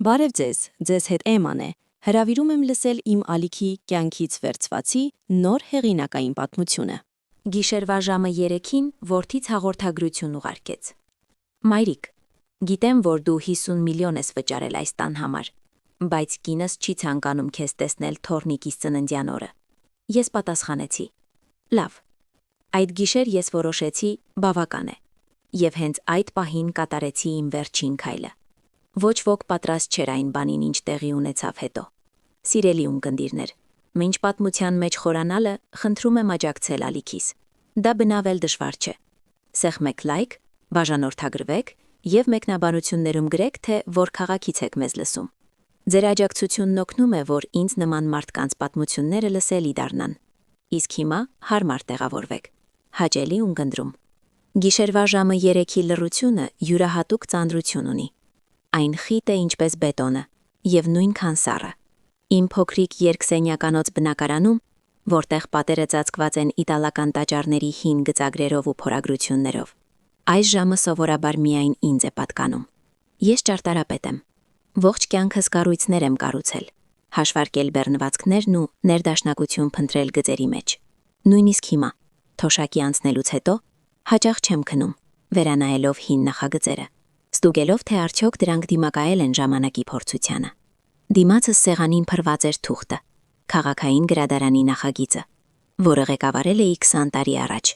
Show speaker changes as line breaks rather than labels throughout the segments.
Բարև ձեզ հետ Էման է, հրավիրում եմ լսել իմ ալիքի կյանքից վերցվածի նոր հեղինակային պատմությունը։
Գիշերվա ժամը 3-ին որդից հաղորդագրություն ուղարկեց. Մայրիկ, գիտեմ, որ դու 50 միլիոն ես վճարել այս տան համար, բայց կինս չի ցանկանում քեզ տեսնել թոռնիկիս ծննդյան օրը։ Ես պատասխանեցի. լավ, այդ գիշեր ես որոշեցի բավական է, եւ հենց այդ պահին կատարեցի իմ վերջին քայլը։ Ոչ ոք պատրաստ չէր այն բանին, ինչ տեղի ունեցավ հետո։ Սիրելի ունկնդիրներ, մինչ պատմության մեջ խորանալը, խնդրում եմ աջակցել ալիքիս։ Դա բնավել դժվար չէ։ Սեղմեք լայք, բաժանորդագրվեք եւ մեկնաբանություններում գրեք, թե որ քաղաքից եք մեզ լսում։ Ձեր աջակցությունն օգնում է, որ ինձ նման մարդկանց պատմությունները լսելի դառնան։ Իսկ հիմա հարմար տեղավորվեք։ Հաճելի ունկնդրում։ Գիշերվա ժամը 3-ի լռությունը յուրահատուկ ծանրություն ունի։ Այն խիտ է ինչպես բետոնը եւ նույնքան սառը։ Իմ փոքրիկ երկսենյականոց բնակարանում, որտեղ պատերը ծածկված են իտալական տաճարների հին գծագրերով ու փորագրություններով, այս ժամը սովորաբար միայն ինձ է պատկանում։ Ես ճարտարապետ եմ։ Ողջ կյանքս կառույցներ եմ կառուցել, հաշվարկել բեռնվածքներն ու ներդաշնակություն փնտրել գծերի մեջ։ Նույնիսկ հիմա, թոշակի անցնելուց հետո, հաճախ չեմ քնում, վերանայելով հին նախագծերը, ստուգելով, թե արդյոք դրանք դիմակայել են ժամանակի փորձությանը։ Դիմացս սեղանին փռված էր թուղթը, քաղաքային գրադարանի նախագիծը, որը ղեկավարել էի 20 տարի առաջ։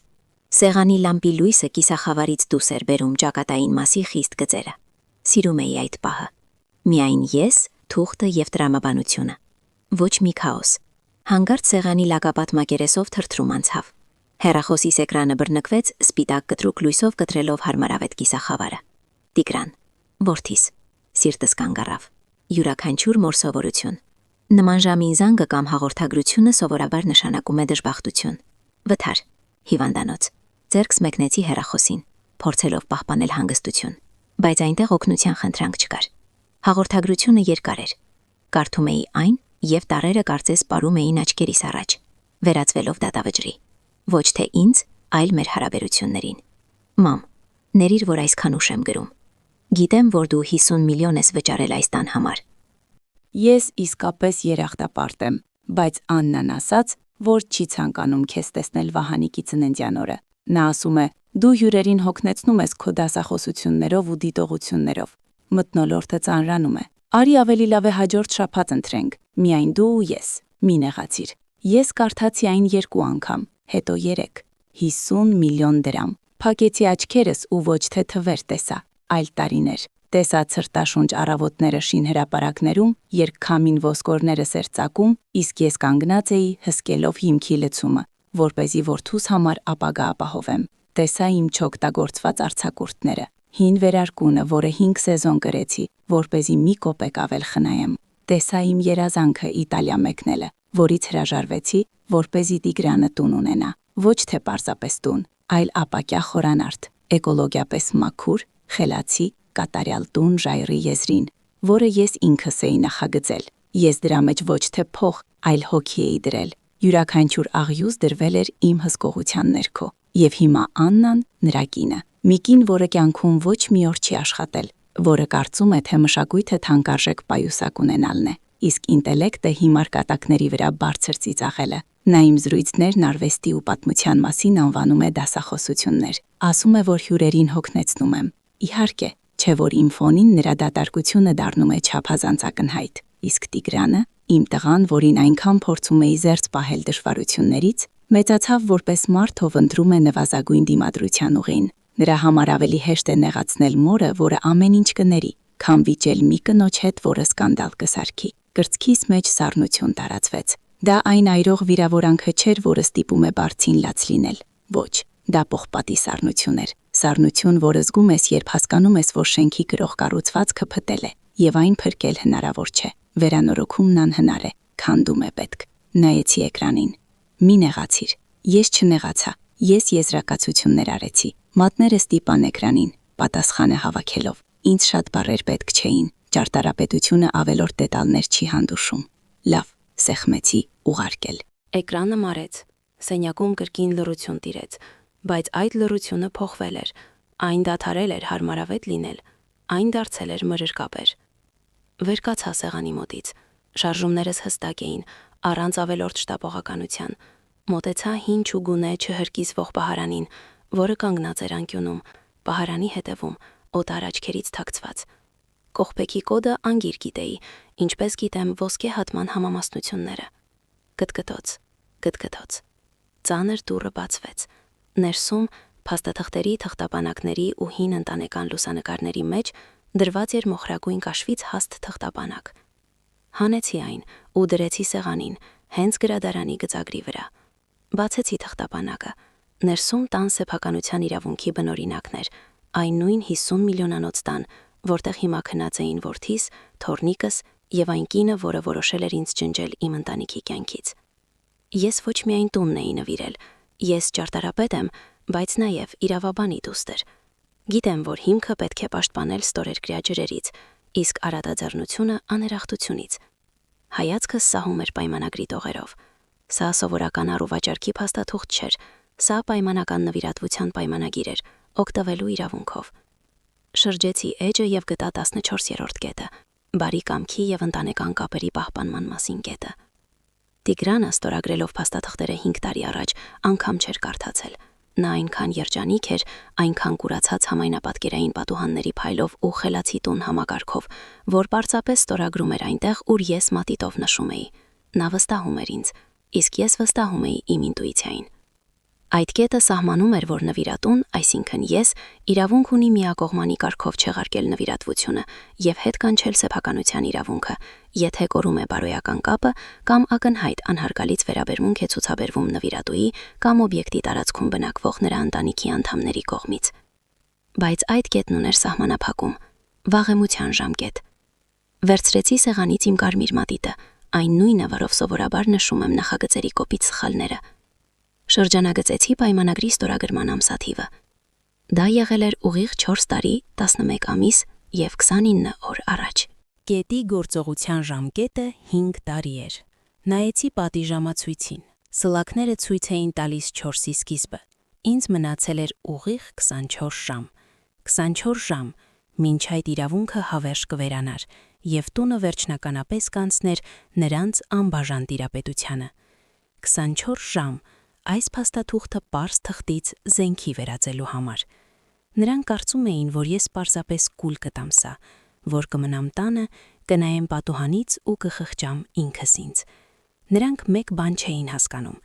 Սեղանի լամպի լույսը կիսախավարից դուրս էր բերում ճակատային մասի խիստ գծերը։ Սիրում էի այդ պահը։ Միայն ես, թուղթը եւ տրամաբանությունը։ Ոչ մի քաոս։ Հանկարծ սեղանի լակապատ մակերեսով թրթրում անցավ։ Հեռախոսիս էկրանը բռնկվեց սպիտակ կտրուկ լույսով կտրելով հարմարավետ կիսախավարը։ Տիգրան, որդիս, սիրտս կանգ առավ։ Յուրաքանչյուր մոր սովորություն։ Նման ժամին զանգը կամ հաղորդագրությունը սովորաբար նշանակում է դժբախտություն։ Վթար, հիվանդանոց, ձեռքս մեկնեցի հեռախոսին, փորձելով պահպանել հանգստություն, բայց այնտեղ օգնության խնդրանք չկար։ Հաղորդագրությունը երկար էր։ Կարդում էի այն եւ տառերը կարծես պարում էին աչքերիս առաջ, վերածվելով դատավճռի։ Ոչ թե ինձ, այլ մեր հարաբերություններին։ Մամ, ներիր, որ այսքան ուշ եմ գրում։ Գիտեմ, որ դու 50 միլիոն ես վճարել այս տան համար։
Ես իսկապես երախտապարտ եմ, բայց Աննան ասաց, որ չի ցանկանում քեզ տեսնել Վահանիկի ծննդյան օրը։ Նա ասում է, դու հյուրերին հոգնեցնում ես քո դասախոսություններով ու դիտողություններով։ Մթնոլորտը ծանրանում է։ Արի ավելի լավ է հաջորդ շաբաթ ընտրենք, միայն դու ու ես, մի նեղացիր։ Ես կարդացի այն 2 անգամ, հետո 3, 50 միլիոն դրամ։ Փակեցի աչքերս ու ոչ թե թվեր տեսա, այլ տարիներ։ Տեսա ցրտաշունչ առավոտները շինհրապարակներում, երբ քամին ոսկորները սերծակում, իսկ ես կանգնած էի հսկելով հիմքի լցումը, որպեսզի որդուս համար ապագա ապահովեմ։ Տեսա իմ չօգտագործված արձակուրդները, հին վերարկունը, որը 5 սեզոն կրեցի, որպեսզի մի կոպեկ ավել խնայեմ։ Տեսա իմ երազանքը Իտալիա մեկնելը, որից հրաժարվեցի, որպեսզի Տիգրանը տուն ունենա, ոչ թե պարզապես տուն, այլ ապակյա խորանարդ, էկոլոգիապես մաքուր, խելացի, կատարյալ տուն ժայռի եզրին, որը ես ինքս էի նախագծել։ Ես դրա մեջ ոչ թե փող, այլ հոգի էի դրել։ Յուրաքանչյուր աղյուս դրվել էր իմ հսկողության ներքո, եւ հիմա Աննան նրա կինը, մի կին, որը կյանքում ոչ մի օր չի աշխատել, որը կարծում է, թե մշակույթը թանկարժեք պայուսակ ունենալն է, իսկ ինտելեկտը հիմար կատակների վրա բարձր ծիծաղելը։ Նա իմ զրույցներն արվեստի ու պատմության մասին անվանում է դասախոսություններ։ Ասում է, որ հյուրերին հոգնեցնում եմ։ Իհարկե, չէ որ իմ ֆոնին նրա դատարկությունը դառնում է չափազանց ակնհայտ, իսկ Տիգրանը, իմ տղան, որին այնքան փորձում էի զերծ պահել դժվարություններից, մեծացավ որպես մարդ, ով ընտրում է նվազագույն դիմադրության ուղին։ Նրա համար ավելի հեշտ է նեղացնել մորը, որը ամեն ինչ կների, քան վիճել մի կնոջ հետ, որը սկանդալ կսարքի։ Կրծքիս մեջ սառնություն տարածվեց։ Դա այն այրող վիրավորանքը չէր, որը ստիպում է բարձին լաց լինել։ Ոչ, դա պողպատի սառնություն էր։ Սառնություն, որը զգում ես, երբ հասկանում ես, որ շենքի գրող կառուցվածքը փտել է, եւ այն փրկել հնարավոր չէ։ Վերանորոգումն անհնար է, քանդում է պետք։ Նայեցի էկրանին։ Մի նեղացիր։ Ես չնեղացա։ Ես եզրակացություններ արեցի։ Մատները ստիպան էկրանին, պատասխանը հավաքելով։ Ինձ շատ բառեր պետք չէին։ Ճարտարապետությունը ավելորդ դետալներ չի հանդուրժում։ Լավ, սեղմեցի, ուղարկել։
Էկրանը մարեց։ Սենյակում կրկին լռություն տիրեց, բայց այդ լռությունը փոխվել էր։ Այն դադարել էր հարմարավետ լինել, այն դարձել էր մրրկապեր։
Վեր կացա սեղանի մոտից։ Շարժումներս հստակ էին, առանց ավելորդ շտապողականության։ Մոտեցա հին չուգունե չհրկիզվող պահարանին, որը կանգնած էր անկյունում, պահարանի հետևում, օտար աչքերից թաքցված։ Կողպեքի կոդը անգիր գիտեի, ինչպես գիտեմ ոսկե հատման համամասնությունները։ Կտկտոց, կտկտոց։ Ծանր դուռը բացվեց։ Ներսում փաստաթղթերի, թղթապանակների ու հին ընտանեկան լուսանկարների մեջ դրված էր մոխրագույն կաշվից հաստ թղթապանակ։ Հանեցի այն ու դրեցի սեղանին, հենց գրադարանի գծագրի վրա։ Բացեցի թղթապանակը։ Ներսում տան սեփականության իրավունքի բնօրինակներ, այն նույն 50 միլիոնանոց տան, որտեղ հիմա քնած էին որդիս, թոռնիկս եւ այն կինը, որը որոշել էր ինձ ջնջել իմ ընտանիքի կյանքից։ Ես ոչ միայն տունն էի նվիրել, ես ճարտարապետ եմ, բայց նաեւ իրավաբանի դուստր։ Գիտեմ, որ հիմքը պետք է պաշտպանել ստորերկրյա ջրերից, իսկ արատաձեռնությունը աներախտությունից։ Հայացքս սահում էր պայմանագրի տողերով։ Սա սովորական առուվաճառքի փաստաթուղթ չէր, սա պայմանական նվիրատվության պայմանագիր էր, օգտվելու իրավունքով։ Շրջեցի էջը եւ գտա 14-րդ կետը՝ բարի կամքի եւ ընտանեկան կապերի պահպանման մասին կետը։ Տիգրանը ստորագրելով փաստաթղթերը 5 տարի առաջ անգամ չէր կարդացել։ Նա այնքան երջանիկ էր, այնքան կուրացած համայնապատկերային պատուհանների փայլով ու խելացի տուն համակարգով, որ պարզապես ստորագրում էր այնտեղ, ուր ես մատիտով նշում էի։ Նա վստահում էր ինձ, իսկ ես վստահում էի իմ ինտուիցիային։ Այդ կետը սահմանում էր, որ նվիրատուն, այսինքն ես, իրավունք ունի միակողմանի կարգով չեղարկել նվիրատվությունը եւ հետ կանչել սեփականության իրավունքը, եթե կորում է բարոյական կապը կամ ակնհայտ անհարգալից վերաբերմունք է ցուցաբերվում նվիրատուի կամ օբյեկտի տարածքում բնակվող նրա ընտանիքի անդամների կողմից։ Բայց այդ կետն ուներ սահմանափակում՝ վաղեմության ժամկետ։ Վերցրեցի սեղանից իմ կարմիր մատիտը, այն նույնը, որով սովորաբար նշում եմ նախագծերի կոպիտ սխալները։ Շրջանագծեցի պայմանագրի ստորագրման ամսաթիվը։ Դա եղել էր ուղիղ 4 տարի, 11 ամիս եւ 29 օր առաջ։
Կետի գործողության ժամկետը 5 տարի էր։ Նայեցի պատիժամացույցին։ Սլաքները ցույց էին տալիս 4-ի սկիզբը։ Ինձ մնացել էր ուղիղ 24 ժամ։ 24 ժամ, մինչ այդ իրավունքը հավերժ կվերանար եւ տունը վերջնականապես կանցներ նրանց անբաժան տիրապետությանը։ 24 ժամ, այս փաստաթուղթը պարզ թղթից զենքի վերածելու համար։ Նրանք կարծում էին, որ ես պարզապես կուլ կտամ սա, որ կմնամ տանը, կնայեմ պատուհանից ու կխղճամ ինքս ինձ։ Նրանք մեկ բան չէին հասկանում.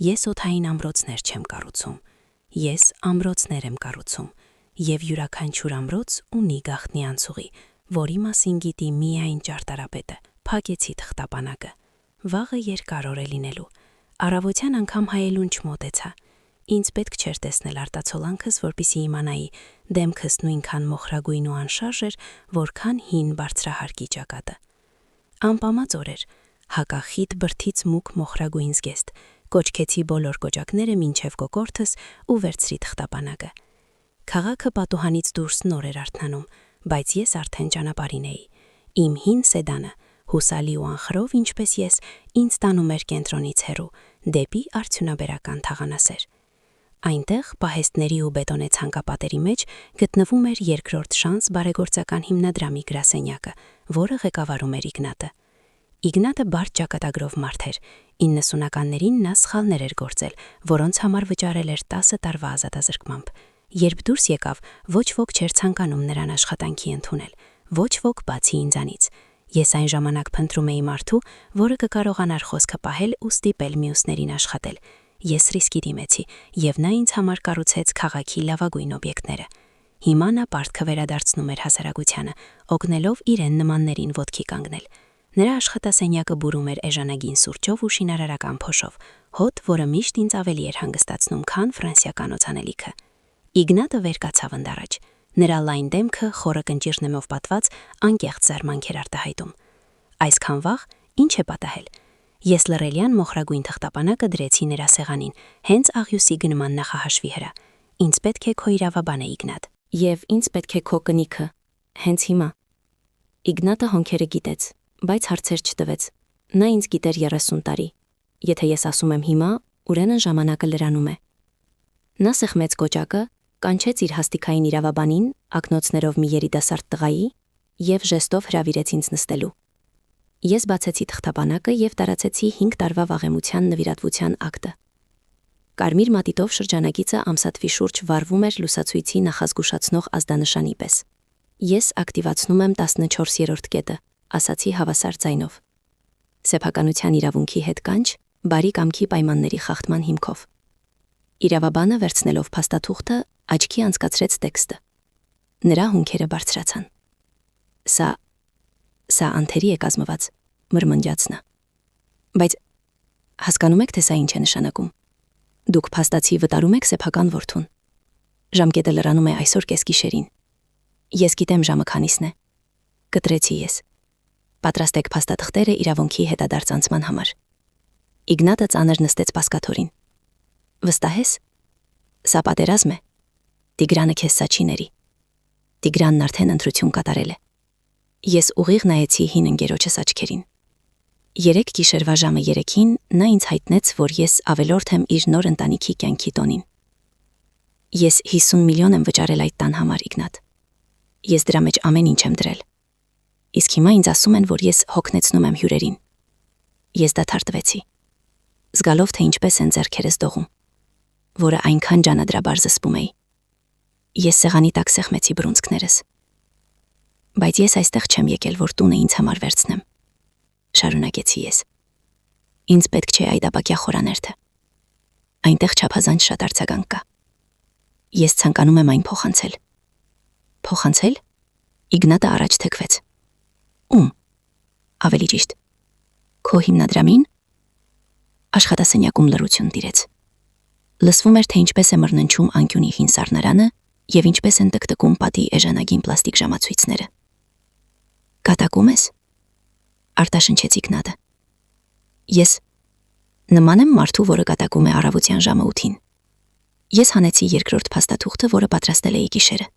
ես օդային ամրոցներ չեմ կառուցում, ես ամրոցներ եմ կառուցում, եւ յուրաքանչյուր ամրոց ունի գաղտնի անցուղի, որի մասին գիտի միայն ճարտարապետը։ Փակեցի թղթապանակը։ Վաղը երկար օր է լինելու։ Առավոտյան անգամ հայելուն չմոտեցա։ Ինձ պետք չէր տեսնել արտացոլանքս, որպեսզի իմանայի, դեմքս նույնքան մոխրագույն ու անշարժ էր, որքան հին բարձրահարկի ճակատը։ Անպամած օր էր, հակախիտ բրդից մուգ մոխրագույն զգեստ, կոչքեցի բոլոր կոճակները մինչև կոկորդս ու վերցրի թղթապանակը։ Քաղաքը պատուհանից դուրս նոր էր արթնանում, բայց ես արդեն ճանապարհին էի։ Իմ հին սեդանը, հուսալի ու անխրով, ինչպես ես, ինձ տանում էր կենտրոնից հեռու, դեպի արդյունաբերական թաղանասեր։ Այնտեղ պահեստների ու բետոնե ցանկապատերի մեջ գտնվում էր երկրորդ շանս բարեգործական հիմնադրամի գրասենյակը, որը ղեկավարում էր Իգնատը։ Իգնատը բարդ ճակատագրով մարդ էր։ 90-ականներին նա սխալներ էր գործել, որոնց համար վճարել էր 10 տարվա ազատազրկմամբ։ Երբ դուրս եկավ, ոչ ոք չէր ցանկանում նրան աշխատանքի ընդունել, ոչ ոք բացի ինձանից։ Ես այն ժամանակ փնտրում էի մարդու, որը կկարողանար խոսքը պահել ու ստիպել մյուսներին աշխատել։ Ես ռիսկի դիմեցի, եւ նա ինձ համար կառուցեց քաղաքի լավագույն օբյեկտները։ Հիմա նա պարտքը վերադարձնում էր հասարակությանը, օգնելով իրեն նմաններին ոտքի կանգնել։ Նրա աշխատասենյակը բուրում էր էժանագին սուրճով ու շինարարական փոշով, հոտ, որը միշտ ինձ ավելի էր հանգստացնում, քան ֆրանսիական օծանելիքը։ Իգնատը վեր կացավ ընդառաջ։ Նրա լայն դեմքը խորը կնճիռնեմով պատված անկեղծ զարմանք էր արտահայտում։ Այսքան վաղ ինչ է պատահել։ Ես լռելյան մոխրագույն թղթապանակը դրեցի նրա սեղանին, հենց աղյուսի գնման նախահաշվի հրա։ Ինձ պետք է քո իրավաբանը, Իգնատ։
Եվ ինձ պետք է քո կնիքը։ Հենց հիմա։ Իգնատը հոնքերը գիտեց, բայց հարցեր չտվեց։ Նա ինձ գիտեր 30 տարի։ Եթե ես ասում եմ հիմա, ուրեմն ժամանակը լրանում է։ Նա սեղմեց կոճակը, կանչեց իր հաստիքային իրավաբանին, ակնոցներով մի երիտասարդ տղայի, եւ ժեստով հրավիրեց ինձ նստելու։ Ես բացեցի թղթապանակը եւ տարածեցի 5 տարվա վաղեմության նվիրատվության ակտը։ Կարմիր մատիտով շրջանագիծը ամսաթվի շուրջ վառվում էր լուսացույցի նախազգուշացնող ազդանշանի պես։ Ես ակտիվացնում եմ 14-րդ կետը, ասացի հավասար ձայնով։ Սեփականության իրավունքի հետ կանչ, բարի կամքի պայմանների խախտման հիմքով։ Իրավաբանը վերցնելով փաստաթուղթը, աչքի անցկացրեց տեքստը։ Նրա հունքերը բարձրացան։ Սա անթերի է կազմված, մրմնջաց նա։ Բայց հասկանում եք, թե սա ինչ է նշանակում։ Դուք փաստացի վտարում եք սեփական որդուն։ Ժամկետը լրանում է այսօր կեսգիշերին։ Ես գիտեմ ժամը քանիսն է։ Կտրեցի ես։ Պատրաստ եք փաստաթղթերը իրավունքի հետադարձանցման համար։ Իգնատը ծանր նստեց բազկաթորին։ Վստահ ես։ Սա պատերազմ է։ Տիգրանը քեզ սա չի ների։ Տիգրանն արդեն ընտրություն կատարել է։ Ես ուղիղ նայեցի հին ընկերոջս աչքերին։ 3 գիշերվա ժամը 3-ին նա ինձ հայտնեց, որ ես ավելորդ եմ իր նոր ընտանիքի կյանքի տոնին։ Ես 50 միլիոն եմ վճարել այդ տան համար, Իգնատ։ Ես դրա մեջ ամեն ինչ եմ դրել։ Իսկ հիմա ինձ ասում են, որ ես հոգնեցնում եմ հյուրերին։ Ես դադարեցի։ Զգալով, թե ինչպես են ձեռքերս դողում, որը այնքան ջանադրաբար զսպում էի։ Ես սեղանի տակ սեղմեցի բռունցքներս։ Բայց ես այստեղ չեմ եկել, որ տունը ինձ համար վերցնեմ։ Շարունակեցի ես։ Ինձ պետք չէ այդ ապակյա խորաներթը։ Այնտեղ չափազանց շատ արձագանք կա։ Ես ցանկանում եմ այն փոխանցել։ Փոխանցել։ Իգնատը առաջ թեքվեց։ Ում։ Ավելի ճիշտ։ Քո հիմնադրամին։ Աշխատասենյակում լռություն տիրեց։ Լսվում էր, թե ինչպես է մռնչում անկյունի հին սառնարանը եւ ինչպես են տկտկում պատի էժանագին պլաստիկ ժամացույցները։ Կատակում ես։ Արտաշնչեց Իգնատը։ Ես նման եմ մարդու, որը կատակում է առավոտյան ժամը 8-ին։ Ես հանեցի երկրորդ փաստաթուղթը, որը պատրաստել էի գիշերը։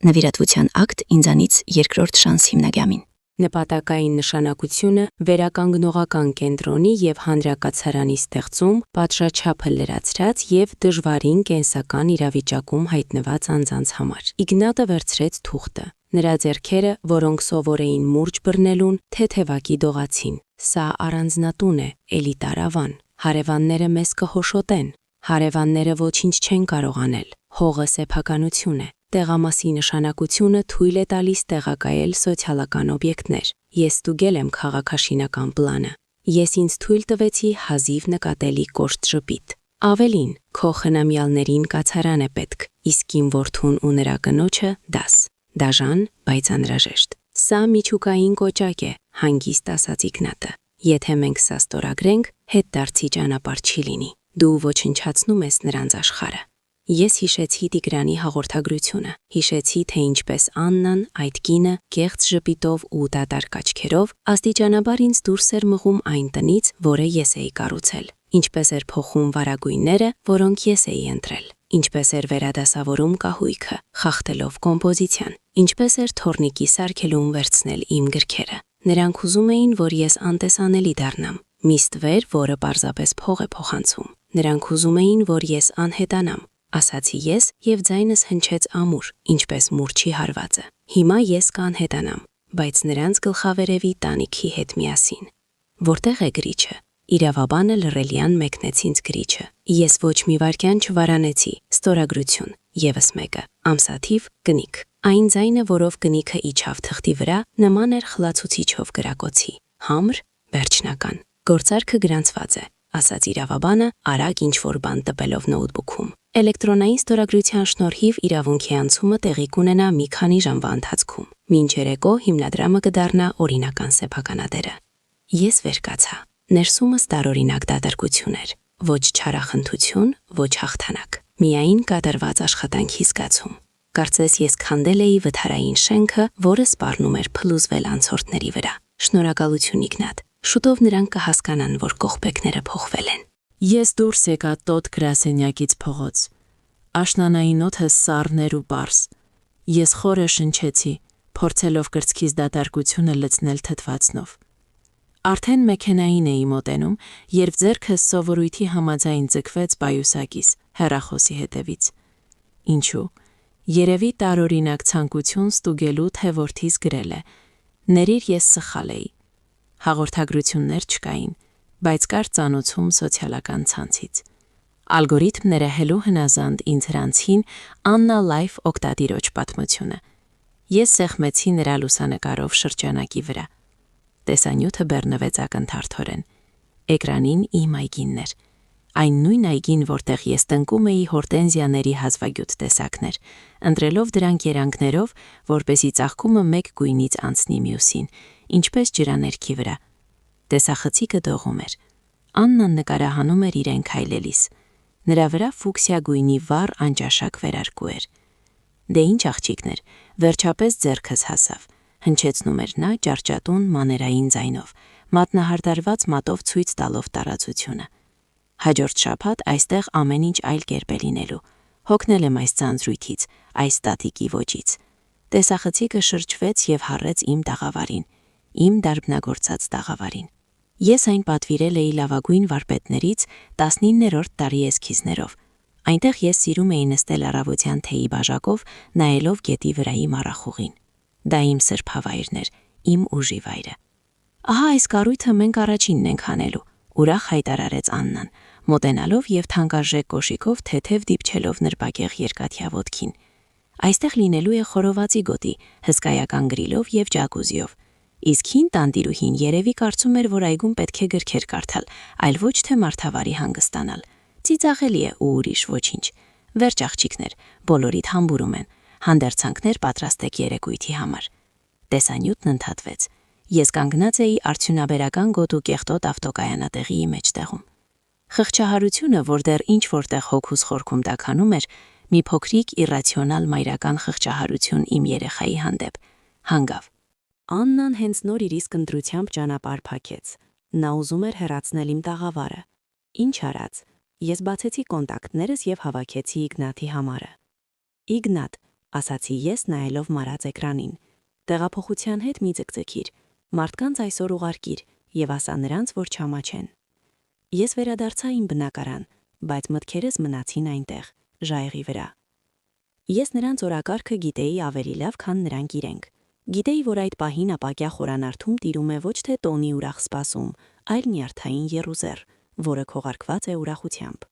Նվիրատվության ակտ ինձանից երկրորդ շանս հիմնադրամին։
Նպատակային նշանակությունը վերականգնողական կենտրոնի եւ հանրակացարանի ստեղծում, պատշաճափը լրացրած եւ դժվարին կենսական իրավիճակում հայտնված անձանց համար։ Իգնատը վերցրեց թուղթը։ Նրա ձեռքերը, որոնք սովոր էին մուրճ բռնելուն, թեթևակի դողացին։ Սա առանձնատուն է, էլիտար ավան։ Հարևանները մեզ կհոշոտեն։ Հարևանները ոչինչ չեն կարող անել։ Հողը սեփականություն է։ Տեղամասի նշանակությունը թույլ է տալիս տեղակայել սոցիալական օբյեկտներ։ Ես ստուգել եմ քաղաքաշինական պլանը։ Ես ինձ թույլ տվեցի հազիվ նկատելի կոշտ ժպիտ։ Ավելին, քո խնամյալներին կացարան է պետք, իսկ իմ որդուն ու նրա կնոջը դաս։ Դաժան, բայց անհրաժեշտ։ Սա միջուկային կոճակ է, հանգիստ ասաց Իգնատը։ Եթե մենք սա ստորագրենք, հետդարձի ճանապարհ չի լինի։ Դու ոչնչացնում ես նրանց աշխարհը։ Ես հիշեցի Տիգրանի հաղորդագրությունը, հիշեցի, թե ինչպես Աննան, այդ կինը, կեղծ ժպիտով ու դատարկ աչքերով, աստիճանաբար ինձ դուրս էր մղում այն տնից, որը ես էի կառուցել, ինչպես էր փոխում վարագույնները, որոնք ես էի ընտրել, ինչպես էր վերադասավորում կահույքը, խախտելով կոմպոզիցիան, ինչպես էր թորնիկի սարքելուն վերցնել իմ գրքերը։ Նրանք ուզում էին, որ ես անտեսանելի դառնամ, մի ստվեր, որը պարզապես փող է փոխանցում։ Նրանք ուզում էին, որ ես անհետանամ, ասացի ես եւ ձայնս հնչեց ամուր, ինչպես մուրճի հարվածը։ Հիմա ես կանհետանամ, բայց նրանց գլխավերևի տանիքի հետ միասին։ Որտեղ է գրիչը։ Իրավաբանը լռելյան մեկնեց ինձ գրիչը։ Ես ոչ մի վայրկյան չվարանեցի, ստորագրություն, եւս մեկը, ամսաթիվ, կնիկ։ Այն ձայնը, որով կնիքը իջավ թղթի վրա, նման էր խլացուցիչով գրակոցի, համր, վերջնական։ Գործարքը գրանցված է, ասաց իրավաբանը, արագ ինչ-որ բան տպելով նոութբուքում։ Էլեկտրոնային ստորագրության շնորհիվ իրավունքի անցումը տեղի կունենա մի քանի ժամվա ընթացքում։ Մինչ երեկո հիմնադրամը կդառնա օրինական սեփականատերը։ Ես վեր կացա։ Ներսումս տարօրինակ դատարկություն էր, ոչ չարախնդություն, ոչ հաղթանակ, միայն կատարված աշխատանքի զգացում։ Կարծես ես քանդել էի վթարային շենքը, որը սպառնում էր փլուզվել անցորդների վրա։ Շնորհակալություն Իգնատ։ Շուտով նրանք կհասկանան, որ կողպեքները փոխվել են։
Ես դուրս եկա տոտ գրասենյակից փողոց։ Աշնանային օդը սառն էր ու պարզ։ Ես խորը շնչեցի, փորձելով կրծքիս դատարկությունը լցնել թթվածնով։ Արդեն մեքենային էի մոտենում, երբ ձեռքս սովորույթի համաձայն ձգվեց պայուսակիս, հեռախոսի հետևից։ Ինչու։ Երևի տարօրինակ ցանկություն ստուգելու, թե որդիս գրել է. «Ներիր ես սխալ էի»։ Հաղորդագրություններ չկային, բայց կար ծանուցում սոցիալական ցանցից։ Ալգորիթմները հելու հնազանդ ինձ հրանցին Աննա Լայֆ օգտատիրոջ պատմությունը։ Ես սեղմեցի նրա լուսանկարով շրջանակի վրա։ Տեսանյութը բեռնվեց ակնթարթորեն։ Էկրանին իմ այգինն էր։ Այն նույն այգին, որտեղ ես տնկում էի հորտենզիաների հազվագյուտ տեսակներ, ընտրելով դրանք երանգներով, որպեսզի ծաղկումը մեկ գույնից անցնի մյուսին, ինչպես ջրաներքի վրա։ Տեսախցիկը դողում էր։ Աննան նկարահանում էր իրեն քայլելիս։ Նրա վրա ֆուկսիա գույնի վառ անճաշակ վերարկու էր։ Դե ինչ աղջիկներ, վերջապես ձեռքս հասավ, հնչեցնում էր նա ճարճատուն մաներային ձայնով, մատնահարդարված մատով ցույց տալով տարածությունը։ Հաջորդ շաբաթ այստեղ ամեն ինչ այլ կերպ է լինելու։ Հոգնել եմ այս ձանձրույթից, այս ստատիկի ոճից։ Տեսախցիկը շրջվեց եւ հառեց իմ տաղավարին, իմ դարբնագործած տաղավարին։ Ես այն պատվիրել էի լավագույն վարպետներից 19-րդ դարի էսքիզներով։ Այնտեղ ես սիրում էի նստել առավոտյան թեյի բաժակով, նայելով գետի վրայի մառախուղին։ Դա իմ սրբավայրն էր, իմ ուժի վայրը։ Ահա այս կառույցը մենք առաջինն ենք անելու, ուրախ հայտարարեց Աննան, մոտենալով եւ թանկարժեք կոշիկով թեթև դիպչելով նրբագեղ երկաթյա ոտքին։ Այստեղ լինելու է խորովածի գոտի, հսկայական գրիլով եւ ջակուզիով։ Իսկ հին տանտիրուհին երևի կարծում էր, որ այգում պետք է գրքեր կարդալ, այլ ոչ թե մարդավարի հանգստանալ։ Ծիծաղելի է ու ուրիշ ոչինչ։ Վերջ աղջիկներ, բոլորիդ համբուրում են։ Հանդերձանքներ պատրաստեք երեկույթի համար։ Տեսանյութն ընդհատվեց։ Ես կանգնած էի արդյունաբերական գոտու կեղտոտ ավտոկայանատեղիի մեջտեղում։ Խղճահարությունը, որ դեռ ինչ որտեղ հոգուս խորքում տաքանում էր, մի փոքրիկ իռացիոնալ մայրական խղճահարություն իմ երեխայի հանդեպ, հանգավ։ Աննան հենց նոր իր իսկ ընտրությամբ ճանապարհ փակեց։ Նա ուզում էր հեռացնել իմ տաղավարը։ Ինչ արած։ Ես բացեցի կոնտակտներս եւ հավաքեցի Իգնատի համարը։ Իգնատ, ասացի ես նայելով մարած էկրանին։ Տեղափոխության հետ մի ձգձգիր։ Մարդկանց այսօր ուղարկիր եւ ասա նրանց, որ չամաչեն։ Ես վերադարձա իմ բնակարան, բայց մտքերս մնացին այնտեղ, ժայռի վրա։ Ես նրանց օրակարգը գիտեի ավելի լավ, քան նրանք իրենք։ Գիտեի, որ այդ պահին ապակյա խորանարդում տիրում է ոչ թե տոնի ուրախ սպասում, այլ նյարդային եռուզեռ, որը քողարկված է ուրախությամբ։